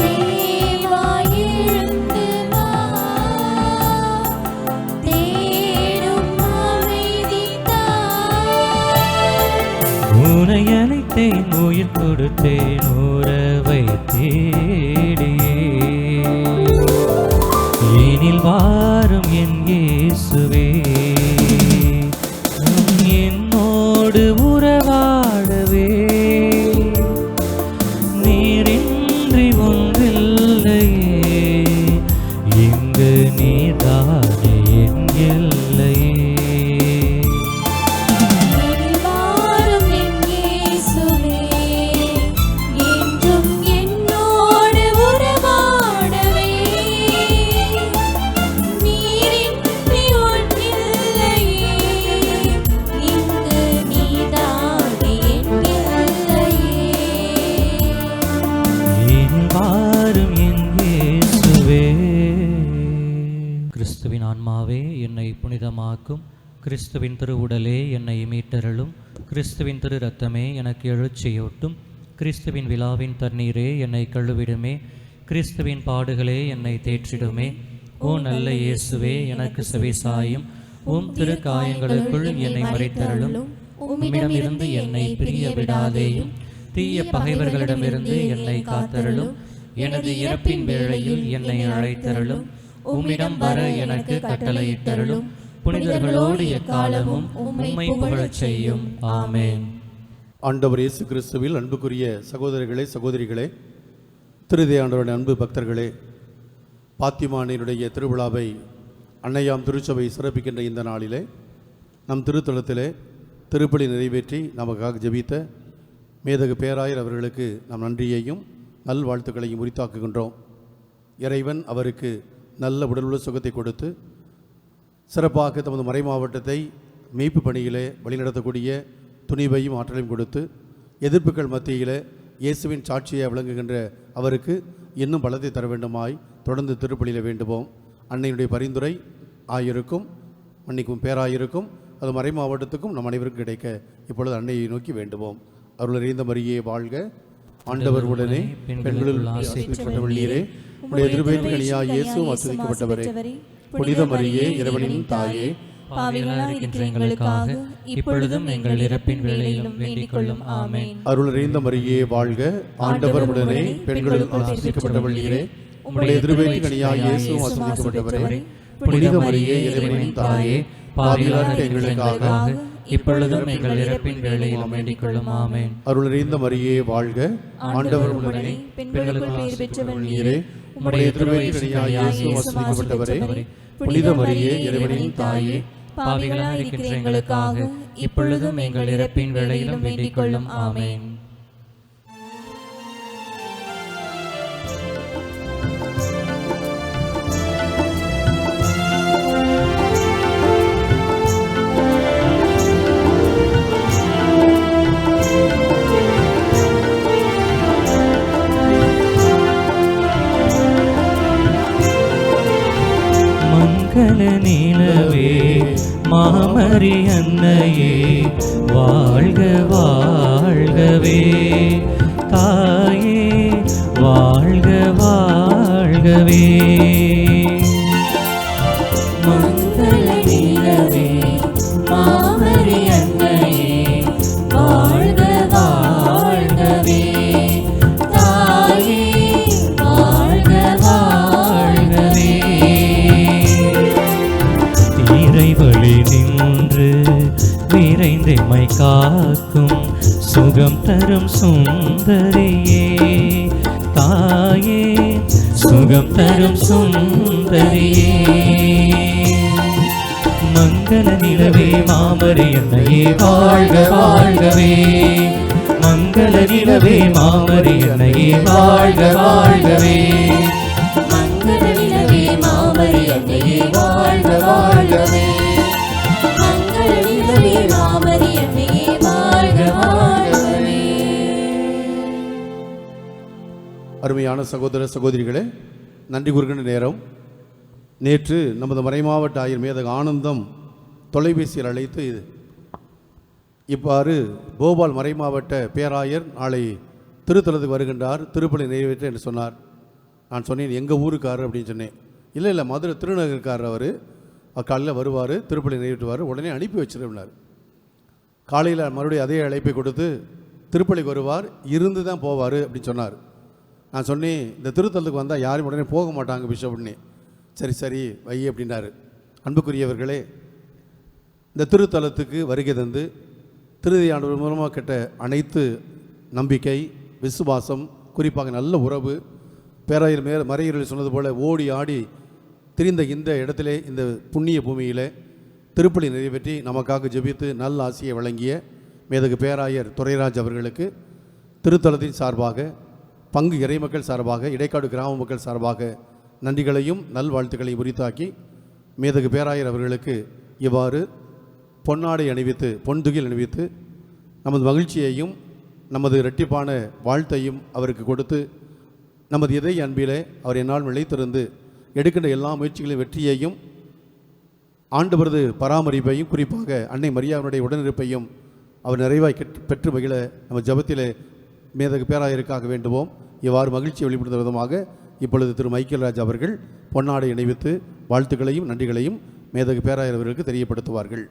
தேவா எழுந்து வா, தேடும் அமைதி தா. உனை அழைத்தேன், உயிர் கொடுத்தேன், உறவை தேடியே. எனில் வாரும் என் இயேசுவே, என்னோடு உறவாடவே. நீரின்றி ஒன்றில்லையே, இங்கு நீர்தானே என் எல்லையே. வாரும் என் இயேசுவே, என்றும் என்னோடு உறவாடவே. நீரின்றி ஒன்றில்லையே, இங்கு நீதானே என் எல்லையே. எனில் வாரும் என் இயேசுவே. கிறிஸ்துவின் ஆன்மாவே என்னை புனிதமாக்கும், கிறிஸ்துவின் திருவுடலே என்னை மீட்டருளும், கிறிஸ்துவின் திரு இரத்தமே எனக்கு எழுச்சியூட்டும், கிறிஸ்துவின் விழாவின் தண்ணீரே என்னை கழுவிடுமே, கிறிஸ்துவின் பாடுகளே என்னை தேற்றிடுமே. ஓ நல்ல இயேசுவே, எனக்கு செவிசாயும், உம் திரு காயங்களுக்குள் என்னை மறைத்தருளும், உம்மிடமிருந்து என்னை பிரிய விடாதேயும், தீய பகைவர்களிடமிருந்து என்னை காத்தருளும், எனது இறப்பின் வேளையில் என்னை அழைத்தருளும், உம்மிடம் வர எனக்கு கட்டளையிட்டருளும், புனிதர்களோடு எக்காலமும் உம்மை புகழச் செய்யும். ஆமென். ஆண்டவர் இயேசு கிறிஸ்துவில் அன்புக்குரிய சகோதரர்களே, சகோதரிகளே, திருதே ஆண்டவருடைய அன்பு பக்தர்களே, பாத்திமானினுடைய திருவிழாவை அன்னையாம் திருச்சபை சிறப்பிக்கின்ற இந்த நாளிலே நம் திருத்தலத்திலே திருப்பலி நிறைவேற்றி நமக்காக ஜெபித்த மேதகு பேராயர் அவர்களுக்கு நாம் நன்றியையும் நல்வாழ்த்துக்களையும் உரித்தாக்குகின்றோம். இறைவன் அவருக்கு நல்ல உடலுள்ள சுகத்தை கொடுத்து சிறப்பாக தமது மறை மாவட்டத்தை மீட்பு பணியிலே வழிநடத்தக்கூடிய துணிவையும் ஆற்றலையும் கொடுத்து எதிர்ப்புகள் மத்தியில் இயேசுவின் சாட்சியை விளங்குகின்ற அவருக்கு இன்னும் பலத்தை தர வேண்டுமாய் தொடர்ந்து திருப்பலியில் வேண்டுவோம். அன்னையினுடைய பரிந்துரை ஆயிருக்கும், மன்னிக்கும் பேராயிருக்கும், அது மறை மாவட்டத்துக்கும் நம் அனைவருக்கும் கிடைக்க இப்பொழுது அன்னையை நோக்கி வேண்டுவோம். அருள் நிறைந்த மரியே வாழ்க, ஆண்டவர் உடனே பெண்களுள் ஆசீர்வதிக்கப்பட்டவள் நீரே, உடைய திருவயிற்றினியாய் இயேசுவும் ஆசீர்வதிக்கப்பட்டவரே. புனித மரியே, இறைவனின் தாயே, பாவிகளாய் இருக்கின்ற எங்களுக்காக இப்பொழுதும் எங்கள் இறப்பின் வேளையிலும் வேண்டிக் கொள்ளும். ஆமென். அருள் நிறைந்த மரியே வாழ்க, ஆண்டவர் உடனே பெண்களுள் ஆசீர்வதிக்கப்பட்டவள் நீரே, உடைய திருவயிற்றினியாய் இயேசுவும் ஆசீர்வதிக்கப்பட்டவரே. புனித மரியே, இறைவனின் தாயே, பாவிகளாய் இருக்கின்ற எங்களுக்காக இப்பொழுதும் எங்கள் இறப்பின் வேளையிலும் வேண்டிக் கொள்ளும். ஆமென். அருள் நிறைந்த மரியே வாழ்க, ஆண்டவர் உடனே பெண்களுக்குள் பேர் பெற்றவள் நீரே, உடைய திருவயிற்றினியாய் இயேசுவும் ஆசீர்வதிக்கப்பட்டவரே. புனித மரியே, இறைவனின் தாயே, பாவிகளாய் இருக்கின்ற எங்களுக்காக இப்பொழுதும் எங்கள் இறப்பின் வேளையிலும் வேண்டிக் கொள்ளும். ஆமென். மங்கள நிலவே, மாமரி அன்னையே, வாழ்க வாழ்கவே. தாயே வாழ்க வாழ்கவே. மங்கள நிலவே, மாமரி அன்னையே, வாழ்க வாழ்கவே. தாயே வாழ்க வாழ்கவே. இறைவழி நின்று விரைந்தெம்மை காக்கும் சுகம் தரும் சுந்தரியே. தாயே சுகம் தரும் சுந்தரியே. மங்கள நிலவே, மாமரி அன்னையே, வாழ்க வாழ்கவே. மங்கள நிலவே, மாமரி அன்னையே, வாழ்க வாழ்கவே. மங்கள நிலவே, மாமரி அன்னையே, வாழ்க வாழ்கவே. மங்கள நிலவே, மாமரி அன்னையே, வாழ்க வாழ்கவே. அருமையான சகோதர சகோதரிகளே, நன்றி கூறுகின்ற நேரம். நேற்று நமது மறைமாவட்ட ஆயர் மேதகு ஆனந்தம் தொலைபேசியில் அழைத்து இவ்வாறு போபால் மறைமாவட்ட பேராயர் நாளை திருத்தலத்துக்கு வருகின்றார், திருப்பலி நிறைவேற்ற என்று சொன்னார். நான் சொன்னேன், எங்கள் ஊருக்காரர் அப்படின்னு சொன்னேன். இல்லை மதுரை திருநகர்காரர் அவர் காலையில் வருவார், திருப்பலி நிறைவேற்றுவார், உடனே அனுப்பி வச்சிருந்தார். காலையில் மறுபடியும் அதே அழைப்பை கொடுத்து திருப்பலிக்கு வருவார், இருந்து தான் போவார் அப்படின்னு சொன்னார். நான் சொன்னேன், இந்த திருத்தலத்துக்கு வந்தால் யாரும் உடனே போக மாட்டாங்க பிஷப்னே. சரி வை அப்படின்னாரு. அன்புக்குரியவர்களே, இந்த திருத்தலத்துக்கு வருகை தந்து திருதி ஆண்டவர் மூலமாக கெட்ட அனைத்து நம்பிக்கை, விசுவாசம், குறிப்பாக நல்ல உறவு, பேராயர் மறையீரல் சொன்னது போல் ஓடி ஆடி திரிந்த இந்த இடத்திலே, இந்த புண்ணிய பூமியில் திருப்பலி நிறைவேற்றி நமக்காக ஜெபித்து நல்ல ஆசியை வழங்கிய மேதகு பேராயர் துரைராஜ் அவர்களுக்கு திருத்தலத்தின் சார்பாக, பங்கு இறைமக்கள் சார்பாக, இடைக்காடு கிராம மக்கள் சார்பாக நன்றிகளையும் நல்வாழ்த்துக்களையும் உரித்தாக்கி, மேதகு பேராயர் அவர்களுக்கு இவ்வாறு பொன்னாடை அணிவித்து, பொன்துகில் அணிவித்து நமது மகிழ்ச்சியையும் நமது இரட்டிப்பான வாழ்த்தையும் அவருக்கு கொடுத்து, நமது இதய அன்பிலே அவர் என்னால் நிலைத்திருந்து எடுக்கின்ற எல்லா முயற்சிகளின் வெற்றியையும், ஆண்டவரது பராமரிப்பையும், குறிப்பாக அன்னை மரியாவுடைய உடனிருப்பையும் அவர் நிறைவாய் பெற்று மகிழ நம்ம ஜபத்திலே மேதகு பேராயருக்காக வேண்டுவோம். இவ்வாறு மகிழ்ச்சியை வெளிப்படுத்தும் விதமாக இப்பொழுது திரு மைக்கேல் ராஜ் அவர்கள் பொன்னாடை அணிவித்து வாழ்த்துக்களையும் நன்றிகளையும் மேதகு பேராயர் அவர்களுக்கு தெரியப்படுத்துவார்கள்.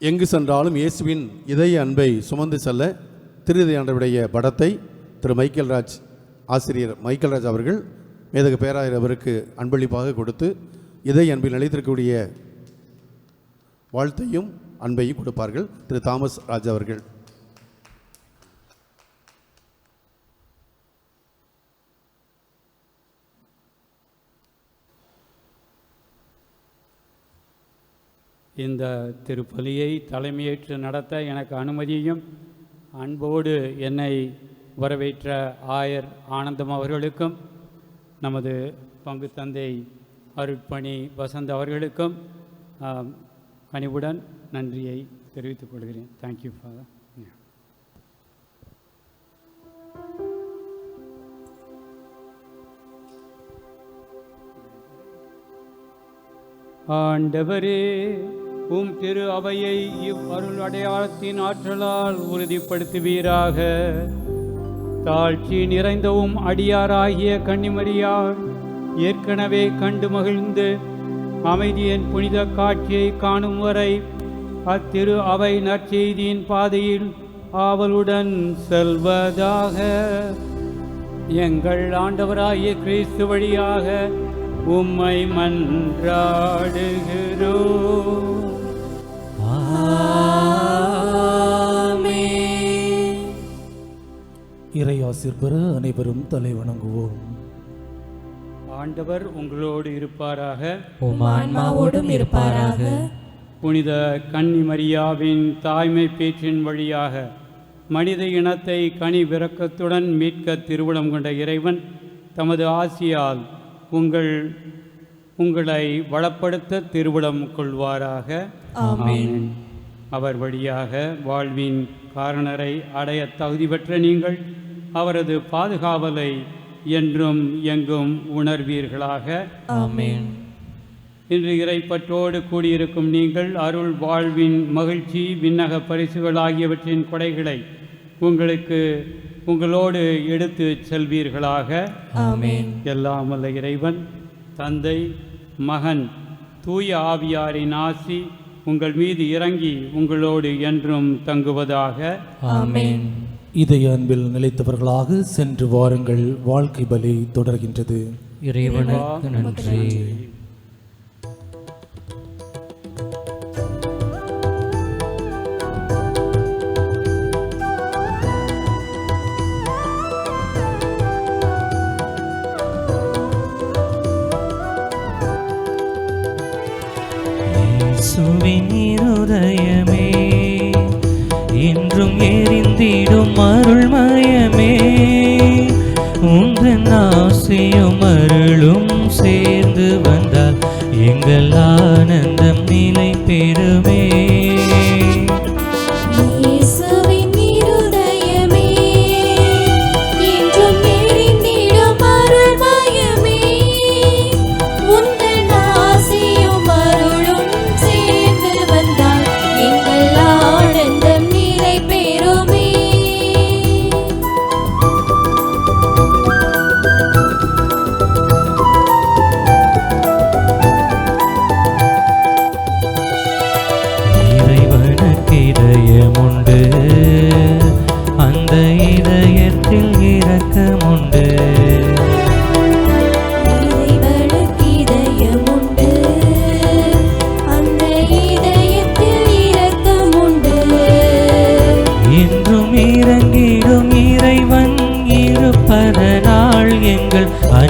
எங்கு சென்றாலும் இயேசுவின் இதய அன்பை சுமந்து செல்ல திருதி ஆண்டவருடைய படத்தை திரு மைக்கேல் ராஜ், ஆசிரியர் மைக்கேல் ராஜ் அவர்கள் மேதகு பேராயர் அவருக்கு அன்பளிப்பாக கொடுத்து இதய அன்பில் நிலைத்திருக்கக்கூடிய வாழ்த்தையும் அன்பையும் கொடுப்பார்கள். திரு தாமஸ் ராஜ் அவர்கள். இந்த திருப்பலியை தலைமையேற்று நடத்த எனக்கு அனுமதியும் அன்போடு என்னை வரவேற்ற ஆயர் ஆனந்தம் அவர்களுக்கும், நமது பங்கு தந்தை அருட்பணி வசந்த் அவர்களுக்கும் கனிவுடன் நன்றியை தெரிவித்துக் கொள்கிறேன். Thank you father. ஆண்டவரே, உம் திரு அவையை இவ்வருள் அடையாளத்தின் ஆற்றலால் உறுதிப்படுத்துவீராக. தாழ்ச்சி நிறைந்தவும் அடியாராகிய கன்னிமரியார் ஏற்கனவே கண்டு மகிழ்ந்து அமைதியின் புனித காட்சியை காணும் வரை அத்திரு அவை நற்செய்தியின் பாதையில் ஆவலுடன் செல்வதாக. எங்கள் ஆண்டவராகிய கிறிஸ்து வழியாக உம்மை மன்றாடுகிறோம். இறையாசிர் பெற அனைவரும் தலை வணங்குவோம். ஆண்டவர் உங்களோடு இருப்பாராக, உம் ஆன்மாவோடும் இருப்பாராக. புனித கன்னிமரியாவின் தாய்மை பேச்சின் வழியாக மனித இனத்தை கனி விரக்கத்துடன் மீட்க திருவுளம் கொண்ட இறைவன் தமது ஆசியால் உங்களை வளப்படுத்த திருவுளம் கொள்வாராக. ஆமென். அவர் வழியாக வாழ்வின் காரணரை அடைய தகுதி பெற்ற நீங்கள் அவரது பாதுகாவலை என்றும் எங்கும் உணர்வீர்களாக. ஆமென். இன்று இறைப்பற்றோடு கூடியிருக்கும் நீங்கள் அருள், வாழ்வின் மகிழ்ச்சி, விண்ணக பரிசுகள் ஆகியவற்றின் கொடைகளை உங்களோடு எடுத்து செல்வீர்களாக. ஆமென். எல்லாம் வல்ல இறைவன் தந்தை, மகன், தூய ஆவியாரின் ஆசி உங்கள் மீது இறங்கி உங்களோடு என்றும் தங்குவதாக. ஆமென். இதய அன்பில் நிலைத்தவர்களாக சென்று வாருங்கள். வாழ்க்கை பலி தொடர்கின்றது. இறைவனுக்கு நன்றி. இயேசுவின் இருதயமே என்றும் எரிந்திடும் அருள்மயமே, உந்தன் ஆசையும் அருளும் சேர்ந்து வந்த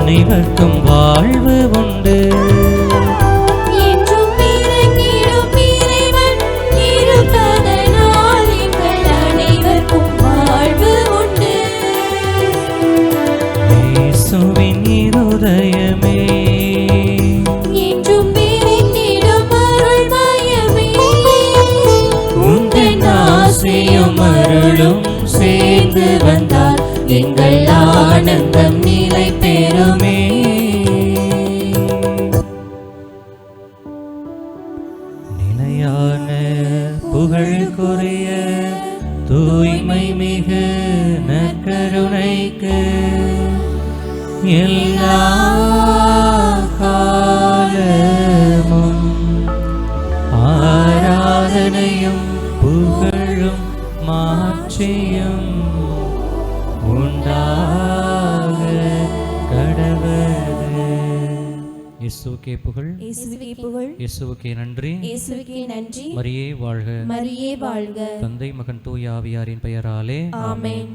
அனைவருக்கும் வாழ்வு உண்டு. என்றும் இறங்கிடும் இறைவன் இருப்பதனால் எங்கள் அனைவருக்கும் வாழ்வு உண்டு. இயேசுவின் இருதயமே என்றும் விரிந்திடும் அருள்மயமே, உந்தன் ஆசையும் அருளும் சேர்ந்து வந்தால் எங்கள் ஆனந்தம் நிலை பெறுமே. நிலையான புகழுக்குரிய தூய்மை மிகு நற்கருணைக்கு எல்லா காலமும் ஆராதனையும் புகழும் மாட்சியும் உண்டாக கடவது. இயேசுவுக்கே புகழ், இயேசுவுக்கே புகழ், இயேசுவுக்கே நன்றி. இயேசுவுக்கே நன்றி. மரியே வாழ்க. மரியே வாழ்க. தந்தை மகன் தூய ஆவியாரின் பெயராலே ஆமென்.